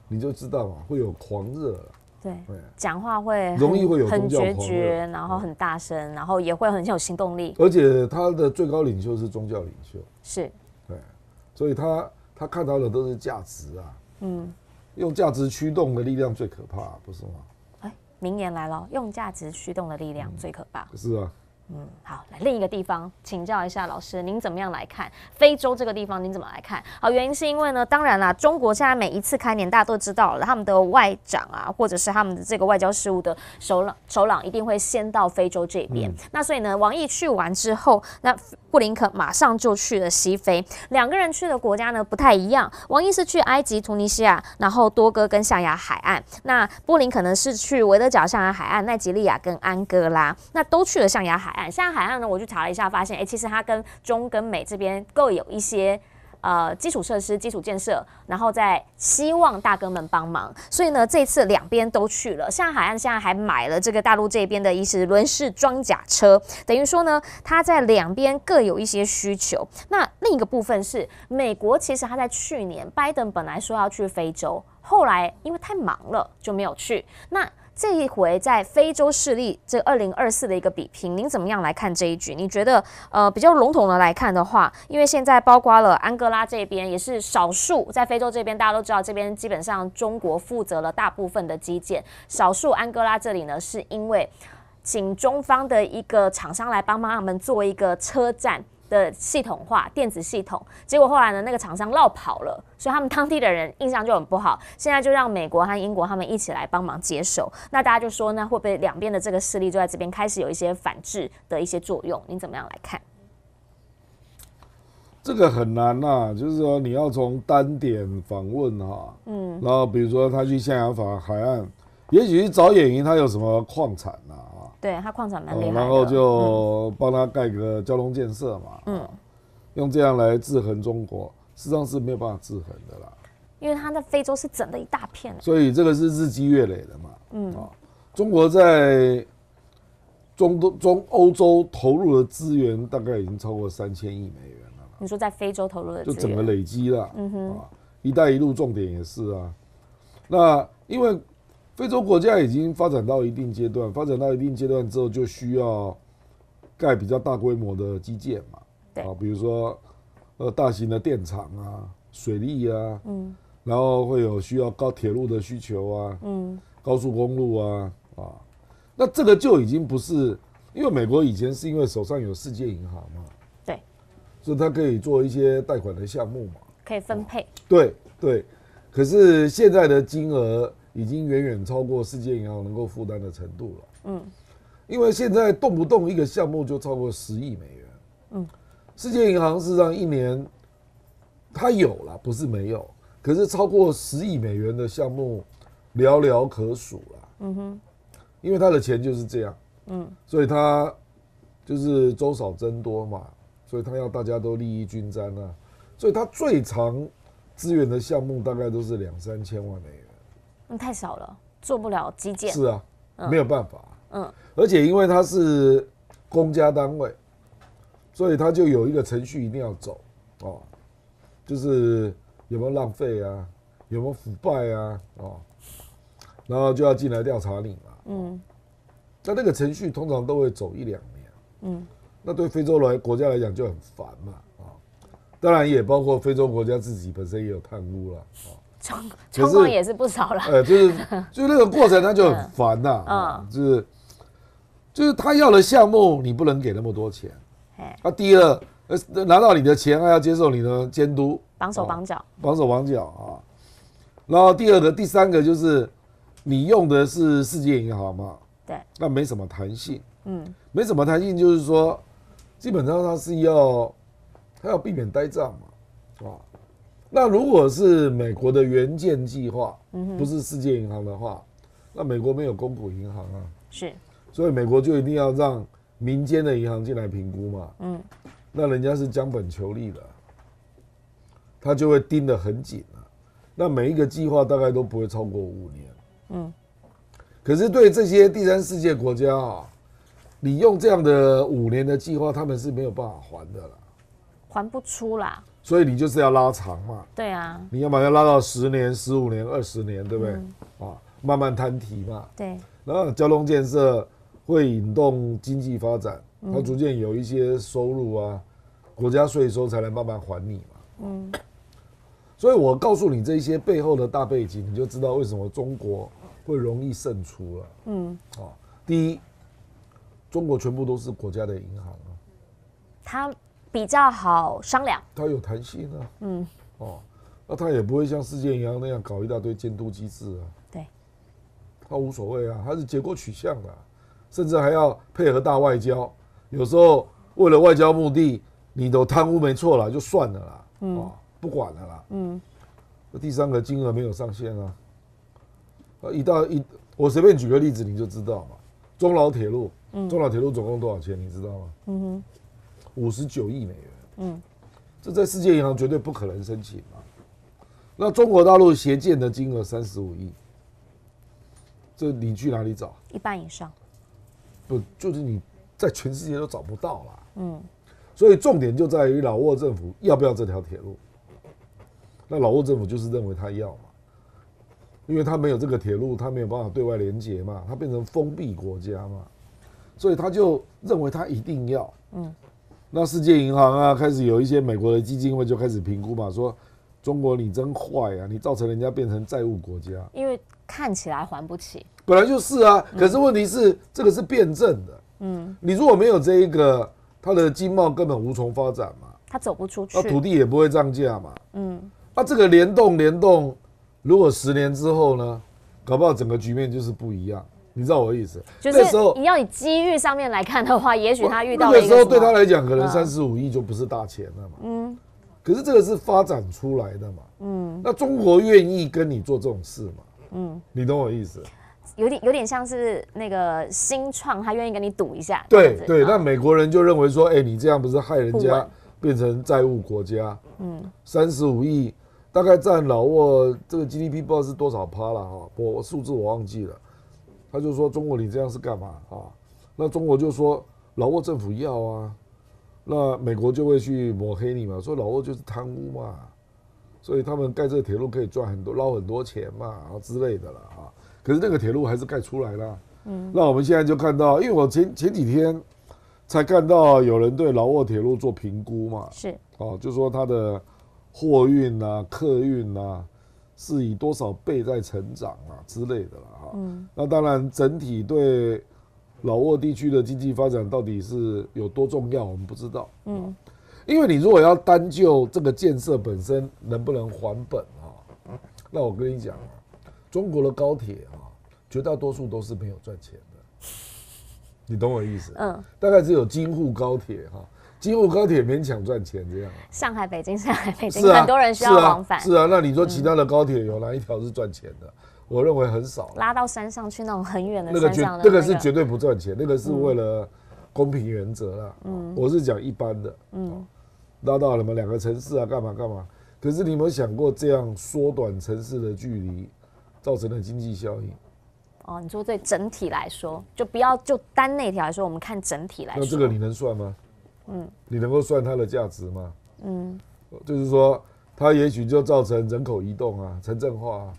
你就知道嘛，会有狂热了。对，讲话会容易会有很宗教狂热，决绝，然后很大声，然后也会很有行动力。而且他的最高领袖是宗教领袖，是，对，所以他看到的都是价值啊，用价值驱动的力量最可怕，不是吗？名言来了，用价值驱动的力量最可怕。是啊。好，来另一个地方请教一下老师，您怎么样来看非洲这个地方？您怎么来看？好，原因是因为呢，当然啦，中国现在每一次开年，大家都知道了，他们的外长啊，或者是他们的这个外交事务的首长一定会先到非洲这边。那所以呢，王毅去完之后，那布林肯马上就去了西非，两个人去的国家呢不太一样。王毅是去埃及、突尼西亚，然后多哥跟象牙海岸。那布林肯呢是去维德角象牙海岸、奈及利亚跟安哥拉，那都去了象牙海岸。西亚海岸呢，我去查了一下，发现其实它跟中跟美这边各有一些基础设施、基础建设，然后再希望大哥们帮忙。所以呢，这次两边都去了。西亚海岸现在还买了这个大陆这边的一支轮式装甲车，等于说呢，它在两边各有一些需求。那另一个部分是美国，其实他在去年拜登本来说要去非洲，后来因为太忙了就没有去。那这一回在非洲势力这2024的一个比拼，您怎么样来看这一局？你觉得比较笼统的来看的话，因为现在包括了安哥拉这边也是少数在非洲这边，大家都知道这边基本上中国负责了大部分的基建，少数安哥拉这里呢是因为请中方的一个厂商来帮忙他们做一个车站的系统化电子系统，结果后来呢，那个厂商落跑了，所以他们当地的人印象就很不好。现在就让美国和英国他们一起来帮忙接手。那大家就说呢，会不会两边的这个势力就在这边开始有一些反制的一些作用？您怎么样来看？这个很难呐，就是说你要从单点访问然后比如说他去象牙法海岸，也许去找眼云他有什么矿产对，他矿产蛮厉害的，然后就帮他盖个交通建设嘛，用这样来制衡中国，事实上是没有办法制衡的啦，因为他在非洲是整的一大片，所以这个是日积月累的嘛，中国在中欧洲投入的资源大概已经超过3000亿美元了。你说在非洲投入的资源，就整个累积了，一带一路重点也是啊，那因为非洲国家已经发展到一定阶段，发展到一定阶段之后，就需要盖比较大规模的基建嘛，比如说大型的电厂啊、水利啊，然后会有需要高铁路的需求啊，高速公路啊，那这个就已经不是，因为美国以前是因为手上有世界银行嘛，对，所以它可以做一些贷款的项目嘛，可以分配，对，可是现在的金额已经远远超过世界银行能够负担的程度了。因为现在动不动一个项目就超过10亿美元。世界银行事实上一年它有了，不是没有，可是超过10亿美元的项目寥寥可数了。因为它的钱就是这样。所以它就是粥少僧多嘛，所以它要大家都利益均沾啊。所以它最长资源的项目大概都是2-3千万美元。太少了，做不了基建。是啊，没有办法。而且因为它是公家单位，所以它就有一个程序一定要走就是有没有浪费啊，有没有腐败啊，然后就要进来调查你嘛。那个程序通常都会走1-2年。那对非洲国家来讲就很烦嘛。当然也包括非洲国家自己本身也有贪污了。状况也是不少了，就是那个过程他就很烦呐，就是他要的项目你不能给那么多钱，第二拿到你的钱还要接受你的监督，绑手绑脚，然后第三个就是你用的是世界银行嘛，对，那没什么弹性，没什么弹性就是说基本上他要避免呆账嘛，那如果是美国的援建计划，不是世界银行的话，那美国没有公股银行啊，是，所以美国就一定要让民间的银行进来评估嘛，那人家是将本求利的，他就会盯得很紧啊，那每一个计划大概都不会超过5年，可是对这些第三世界国家你用这样的5年的计划，他们是没有办法还的啦，还不出啦。所以你就是要拉长嘛，对啊，你要把它拉到10年、15年、20年，对不对？慢慢摊提嘛。对。然后交通建设会引动经济发展，它逐渐有一些收入啊，国家税收才能慢慢还你嘛。所以我告诉你这些背后的大背景，你就知道为什么中国会容易胜出了。第一，中国全部都是国家的银行啊，它比较好商量，它有弹性啊。那它也不会像世界银行那样搞一大堆监督机制啊。对，它无所谓啊，它是结果取向的，甚至还要配合大外交。有时候为了外交目的，你都贪污没错了，就算了啦，不管了啦。第三个金额没有上限啊。我随便举个例子你就知道嘛，中老铁路，中老铁路总共多少钱，你知道吗？59亿美元。这在世界银行绝对不可能申请嘛。那中国大陆协建的金额35亿，这你去哪里找？一半以上。不，就是你在全世界都找不到啦。所以重点就在于老挝政府要不要这条铁路。那老挝政府就是认为他要嘛，因为他没有这个铁路，他没有办法对外连接嘛，他变成封闭国家嘛，所以他就认为他一定要。那世界银行啊，开始有一些美国的基金会就开始评估嘛，说中国你真坏啊，你造成人家变成债务国家，因为看起来还不起。本来就是啊，可是问题是这个是辩证的。你如果没有这一个，它的经贸根本无从发展嘛，它走不出去，那土地也不会涨价嘛。那这个联动，如果10年之后呢，搞不好整个局面就是不一样。你知道我的意思？就是你要以机遇上面来看的话，也许他遇到那个时候对他来讲，可能35亿就不是大钱了嘛。可是这个是发展出来的嘛。那中国愿意跟你做这种事嘛？你懂我意思？有点像是那个新创，他愿意跟你赌一下。对，那美国人就认为说，你这样不是害人家变成债务国家？35亿大概占老挝这个 GDP 不知道是多少趴了哈，我数字我忘记了。他就说中国你这样是干嘛啊？那中国就说老挝政府要啊，那美国就会去抹黑你嘛，说老挝就是贪污嘛，所以他们盖这个铁路可以赚很多捞很多钱嘛之类的了啊。可是那个铁路还是盖出来了。那我们现在就看到，因为我前几天才看到有人对老挝铁路做评估嘛，就说它的货运啊、客运啊是以多少倍在成长啊之类的了哈。那当然整体对老挝地区的经济发展到底是有多重要，我们不知道。因为你如果要单就这个建设本身能不能还本啊，那我跟你讲啊，中国的高铁啊，绝大多数都是没有赚钱的，你懂我意思？大概只有京沪高铁哈，京沪高铁勉强赚钱这样。上海、北京，很多人需要往返。是啊，那你说其他的高铁有哪一条是赚钱的？我认为很少。拉到山上去那种很远的山上的那个是绝对不赚钱，那个是为了公平原则啦。我是讲一般的。拉到了嘛2个城市啊，干嘛？可是你有没有想过，这样缩短城市的距离，造成的经济效应？你说对整体来说，就不要就单那条来说，我们看整体来说。那这个你能算吗？你能够算它的价值吗？就是说，它也许就造成人口移动啊、城镇化啊，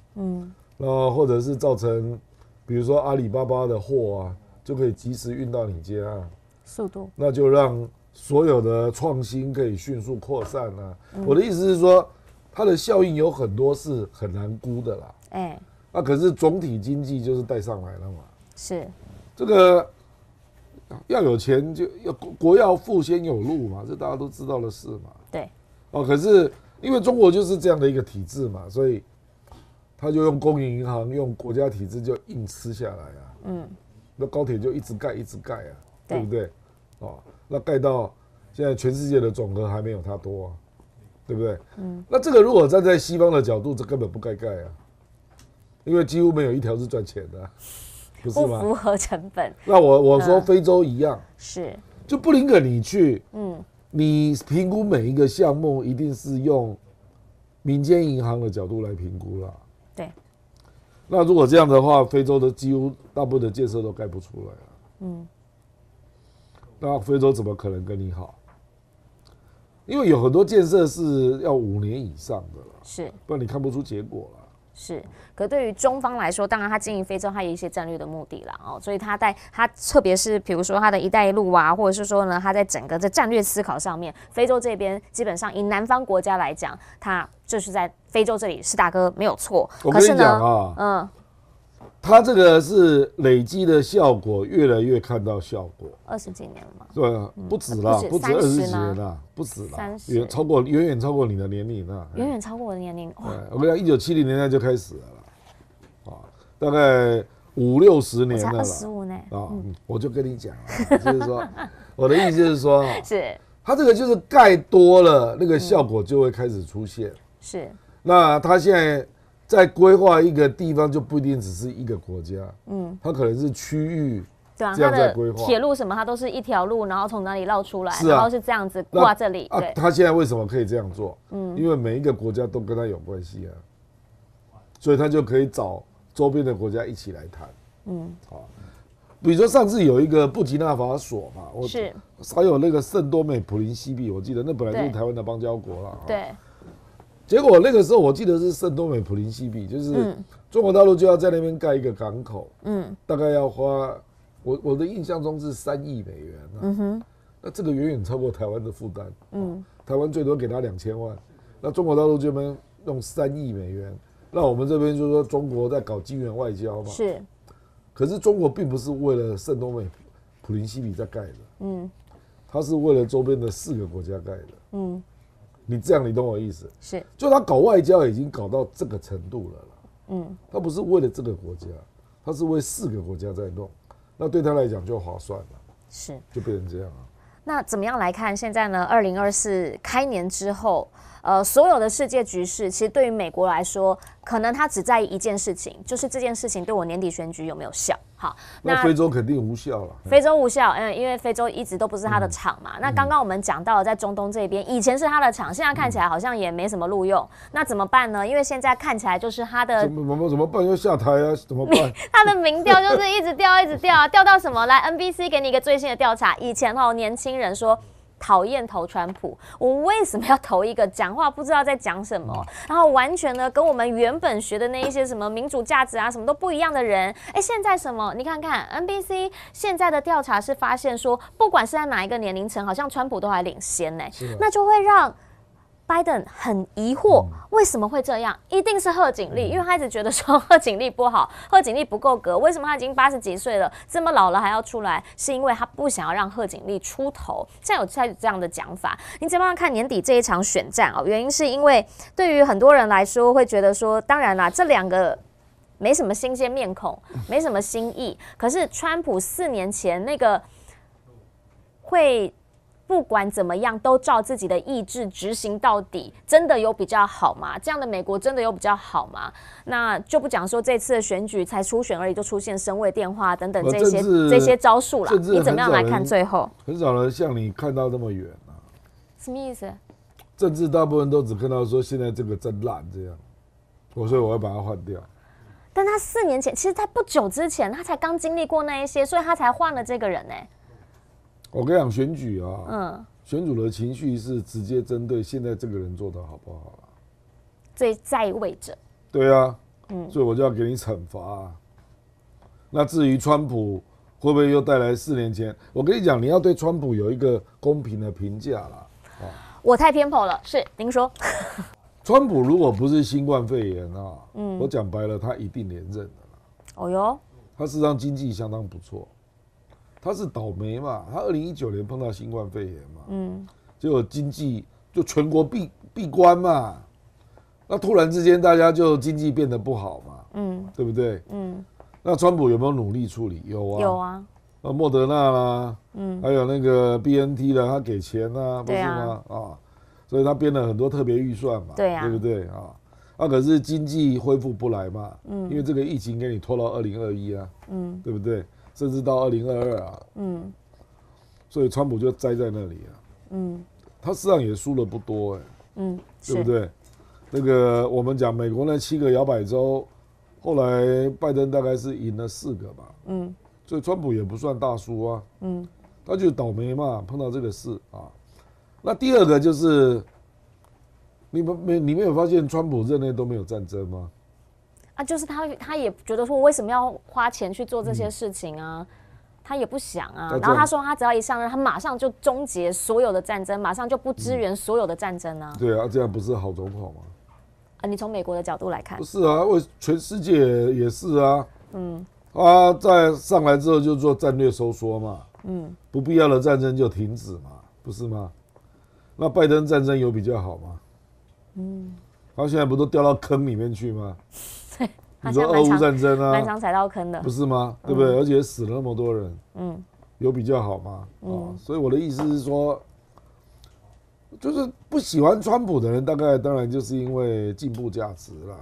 那或者是造成，比如说阿里巴巴的货啊，就可以及时运到你家啊，速度，那就让所有的创新可以迅速扩散啊。我的意思是说，它的效应有很多是很难估的啦。可是总体经济就是带上来了嘛。是，这个要有钱就要国要富先有路嘛，这大家都知道的事嘛。对。可是因为中国就是这样的一个体制嘛，所以他就用公营银行、用国家体制就硬吃下来啊。那高铁就一直盖啊，对不对？那盖到现在全世界的总额还没有它多啊，对不对？那这个如果站在西方的角度，这根本不该盖啊，因为几乎没有一条是赚钱的，不是吗？不符合成本。那我说非洲一样，是，就布林肯你去，你评估每一个项目一定是用民间银行的角度来评估啦。对。那如果这样的话，非洲的几乎大部分的建设都盖不出来了。那非洲怎么可能跟你好？因为有很多建设是要5年以上的了，是，不然你看不出结果了。是，可对于中方来说，当然他经营非洲，他有一些战略的目的啦，所以他特别是比如说他的一带一路啊，或者是说呢，他在整个的战略思考上面，非洲这边基本上以南方国家来讲，他就是在非洲这里是大哥没有错。我跟你讲啊，他这个是累积的效果，越来越看到效果。20几年了嘛？对，不止啦，不止20几年啦，不止啦，30，远远超过你的年龄啦，远远超过我的年龄。我跟你讲，1970年代就开始了啦，大概50-60年了啦。我才25呢。我就跟你讲啊，就是说，我的意思就是说，是，他这个就是盖多了，那个效果就会开始出现。是，那他现在规划一个地方，就不一定只是一个国家，它可能是区域对啊，这样在规划。铁路什么，它都是一条路，然后从哪里绕出来，是啊，然后是这样子挂这里。对，他现在为什么可以这样做？因为每一个国家都跟他有关系啊，所以他就可以找周边的国家一起来谈。比如说上次有一个布吉纳法索嘛，是，还有那个圣多美普林西比，我记得那本来就是台湾的邦交国了。对。结果那个时候我记得是圣多美普林西比，就是中国大陆就要在那边盖一个港口，大概要花我的印象中是3亿美元那这个远远超过台湾的负担，台湾最多给他2000万，那中国大陆这边用3亿美元，那我们这边就说中国在搞金元外交嘛，是，可是中国并不是为了圣多美普林西比在盖的，它是为了周边的4个国家盖的，你这样你懂我意思？是，就他搞外交已经搞到这个程度了啦，他不是为了这个国家，他是为4个国家在弄，那对他来讲就划算了，是，就变成这样啊。那怎么样来看现在呢？2024开年之后，所有的世界局势，其实对于美国来说，可能他只在意一件事情，就是这件事情对我年底选举有没有效。好，那非洲肯定无效了。非洲无效，因为非洲一直都不是他的场嘛。那刚刚我们讲到了，在中东这边，以前是他的场，现在看起来好像也没什么路用。那怎么办呢？因为现在看起来就是他的怎么办？要下台啊？怎么办？他的民调就是一直掉，一直掉啊，掉到什么？来 ，NBC 给你一个最新的调查，以前年轻人说讨厌投川普，我为什么要投一个讲话不知道在讲什么，然后完全呢跟我们原本学的那一些什么民主价值啊什么都不一样的人，现在什么？你看看 NBC 现在的调查是发现说，不管是在哪一个年龄层，好像川普都还领先呢，那就会让拜登很疑惑，为什么会这样？一定是贺锦丽，因为他一直觉得说贺锦丽不好，贺锦丽不够格。为什么他已经80几岁了，这么老了还要出来？是因为他不想要让贺锦丽出头。现在有这样的讲法。你怎么样看年底这一场选战哦？原因是因为对于很多人来说，会觉得说，当然啦，这2个没什么新鲜面孔，没什么新意。可是川普4年前那个会。不管怎么样，都照自己的意志执行到底，真的有比较好吗？这样的美国真的有比较好吗？那就不讲说这次的选举才初选而已，就出现声位电话等等这些招数了。你怎么样来看最后？很少人像你看到这么远啊。什么意思？政治大部分都只看到说现在这个真烂这样，所以我要把它换掉。但他4年前，其实在不久之前，他才刚经历过那一些，所以他才换了这个人呢。我跟你讲，选举啊，选举的情绪是直接针对现在这个人做得好不好啦，最在位者。对啊，所以我就要给你惩罚啊。那至于川普会不会又带来4年前，我跟你讲，你要对川普有一个公平的评价啦。我太偏颇了，是您说。川普如果不是新冠肺炎啊，我讲白了，他一定连任的啦。哦哟，他事实上经济相当不错。他是倒霉嘛，他2019年碰到新冠肺炎嘛，结果经济就全国闭关嘛，那突然之间大家就经济变得不好嘛，对不对？那川普有没有努力处理？有啊，有啊，莫德纳啦，还有那个 BNT 啦，他给钱啊，不是吗？所以他编了很多特别预算嘛，对啊，对不对啊？可是经济恢复不来嘛，因为这个疫情给你拖到2021啊，对不对？甚至到2022啊，所以川普就栽在那里啊，他实际上也输了不多对不对？那个我们讲美国那7个摇摆州，后来拜登大概是赢了4个吧，所以川普也不算大输啊，他就倒霉嘛，碰到这个事啊。那第二个就是，你没有发现川普任内都没有战争吗？就是他也觉得说，为什么要花钱去做这些事情啊？他也不想啊。然后他说，他只要一上任，他马上就终结所有的战争，马上就不支援所有的战争啊。对啊，这样不是好总统吗？你从美国的角度来看，不是啊，全世界也是啊。他在上来之后就做战略收缩嘛，不必要的战争就停止嘛，不是吗？那拜登战争有比较好吗？他现在不都掉到坑里面去吗？你说俄乌战争啊，蛮常踩到坑的，不是吗？对不对？而且死了那么多人，有比较好吗？所以我的意思是说，就是不喜欢川普的人，当然就是因为进步价值啦。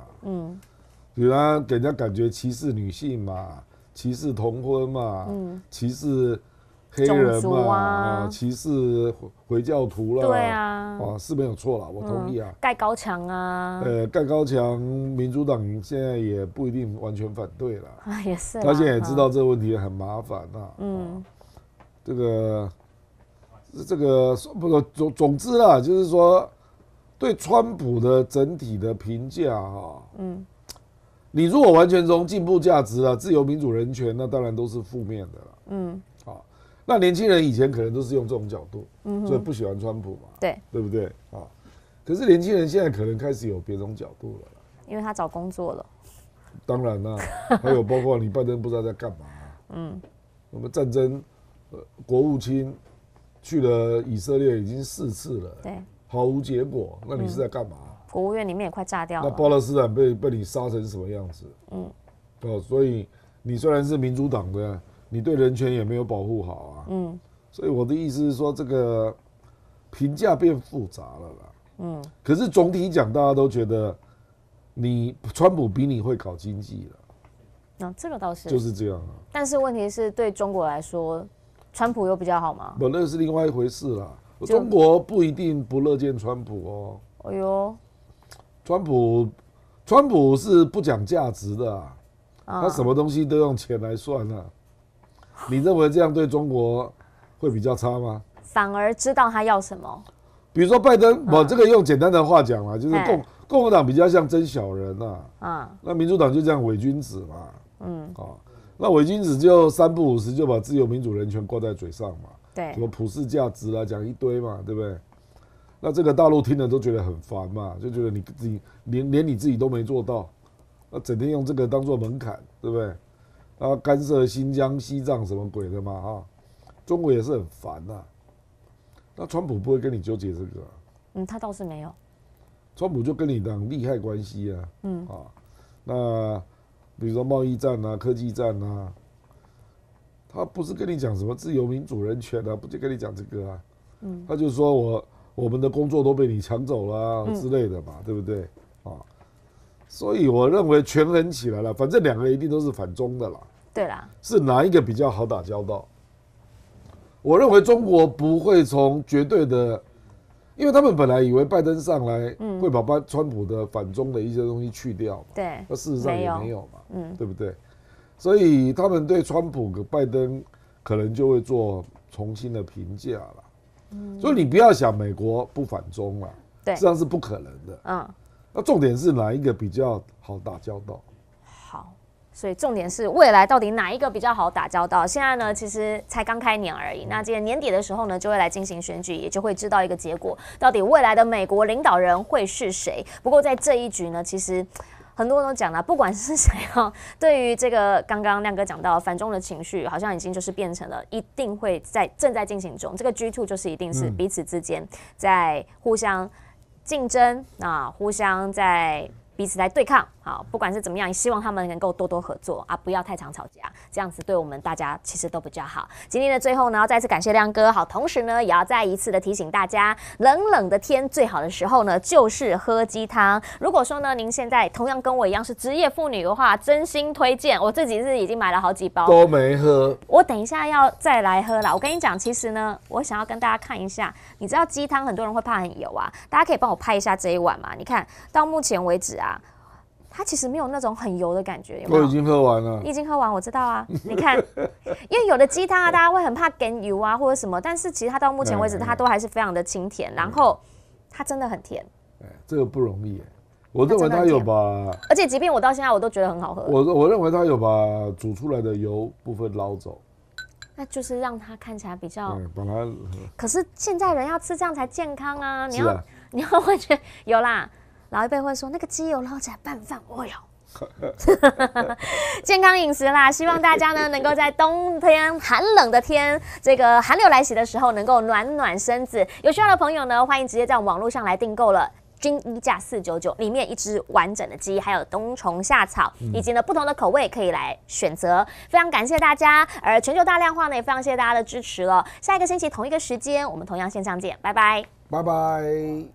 比如他给人家感觉歧视女性嘛，歧视同婚嘛，歧视黑人嘛，歧视回教徒啦，对啊，是没有错啦，我同意啊。盖高墙啊，盖高墙，民主党现在也不一定完全反对啦，也是，他现在也知道这个问题很麻烦啊，这个不总之啦，就是说对川普的整体的评价哈，你如果完全从进步价值啊、自由民主人权，那当然都是负面的啦，那年轻人以前可能都是用这种角度，所以不喜欢川普嘛，对不对啊？可是年轻人现在可能开始有别种角度了，因为他找工作了。当然啦，还有包括你拜登不知道在干嘛，我们战争，国务卿去了以色列已经4次了，对，毫无结果，那你是在干嘛？国务院里面也快炸掉了。那巴勒斯坦被你杀成什么样子？所以你虽然是民主党的，你对人权也没有保护好啊。所以我的意思是说，这个评价变复杂了啦。可是总体讲，大家都觉得川普比你会搞经济了。这个倒是就是这样啊。但是问题是对中国来说，川普有比较好吗？不，那是另外一回事啦。中国不一定不乐见川普哦。哎呦，川普是不讲价值的啊，他什么东西都用钱来算啊。你认为这样对中国会比较差吗？反而知道他要什么。比如说拜登，我这个用简单的话讲啦，就是共和党比较像真小人啊，那民主党就这样伪君子嘛，那伪君子就3不5时就把自由民主人权挂在嘴上嘛，对，什么普世价值啦，讲一堆嘛，对不对？那这个大陆听了都觉得很烦嘛，就觉得你自己连你自己都没做到，那整天用这个当做门槛，对不对？干涉新疆、西藏什么鬼的嘛，中国也是很烦呐。那川普不会跟你纠结这个他倒是没有。川普就跟你讲利害关系啊，那比如说贸易战啊、科技战啊，他不是跟你讲什么自由民主人权啊，不就跟你讲这个啊，他就说我们的工作都被你抢走了之类的嘛，对不对所以我认为权衡起来了，反正2个一定都是反中的啦，对啦，是哪一个比较好打交道？我认为中国不会从绝对的。因为他们本来以为拜登上来会把川普的反中的一些东西去掉嘛，对，那事实上也没有嘛，对不对？所以他们对川普跟拜登可能就会做重新的评价了。所以你不要想美国不反中了，实际上是不可能的。那重点是哪一个比较好打交道？好。所以重点是未来到底哪一个比较好打交道？现在呢，其实才刚开年而已。那今年年底的时候呢，就会来进行选举，也就会知道一个结果，到底未来的美国领导人会是谁。不过在这一局呢，其实很多人都讲了，不管是谁对于这个刚刚亮哥讲到反中的情绪，好像已经就是变成了一定会正在进行中。这个 G2 就是一定是彼此之间在互相竞争互相在。彼此在对抗，好，不管是怎么样，也希望他们能够多多合作不要太常吵架，这样子对我们大家其实都比较好。今天的最后呢，要再次感谢亮哥，好，同时呢，也要再一次的提醒大家，冷冷的天最好的时候呢，就是喝鸡汤。如果说呢，您现在同样跟我一样是职业妇女的话，真心推荐，我自己是已经买了好几包，都没喝，我等一下要再来喝啦。我跟你讲，其实呢，我想要跟大家看一下，你知道鸡汤很多人会怕很油啊，大家可以帮我拍一下这一碗嘛？你看到目前为止它其实没有那种很油的感觉，有没有？我已经喝完了。你已经喝完，我知道啊。你看，因为有的鸡汤大家会很怕跟油或者什么，但是其实它到目前为止，它都还是非常的清甜，然后它真的很甜。这个不容易。我认为它有把，而且即便我到现在我都觉得很好喝。我认为它有把煮出来的油部分捞走。那就是让它看起来比较。把它。可是现在人要吃这样才健康啊！你要会觉得有啦。老一辈会说那个鸡油捞起来拌饭，哦哟，健康饮食啦，希望大家呢能够在冬天寒冷的天，这个寒流来袭的时候，能够暖暖身子。有需要的朋友呢，欢迎直接在网络上来订购了。均1价499，里面1只完整的鸡，还有冬虫夏草，以及呢不同的口味可以来选择。非常感谢大家，而全球大量化呢也非常谢谢大家的支持了。下一个星期同一个时间，我们同样线上见，拜拜，拜拜。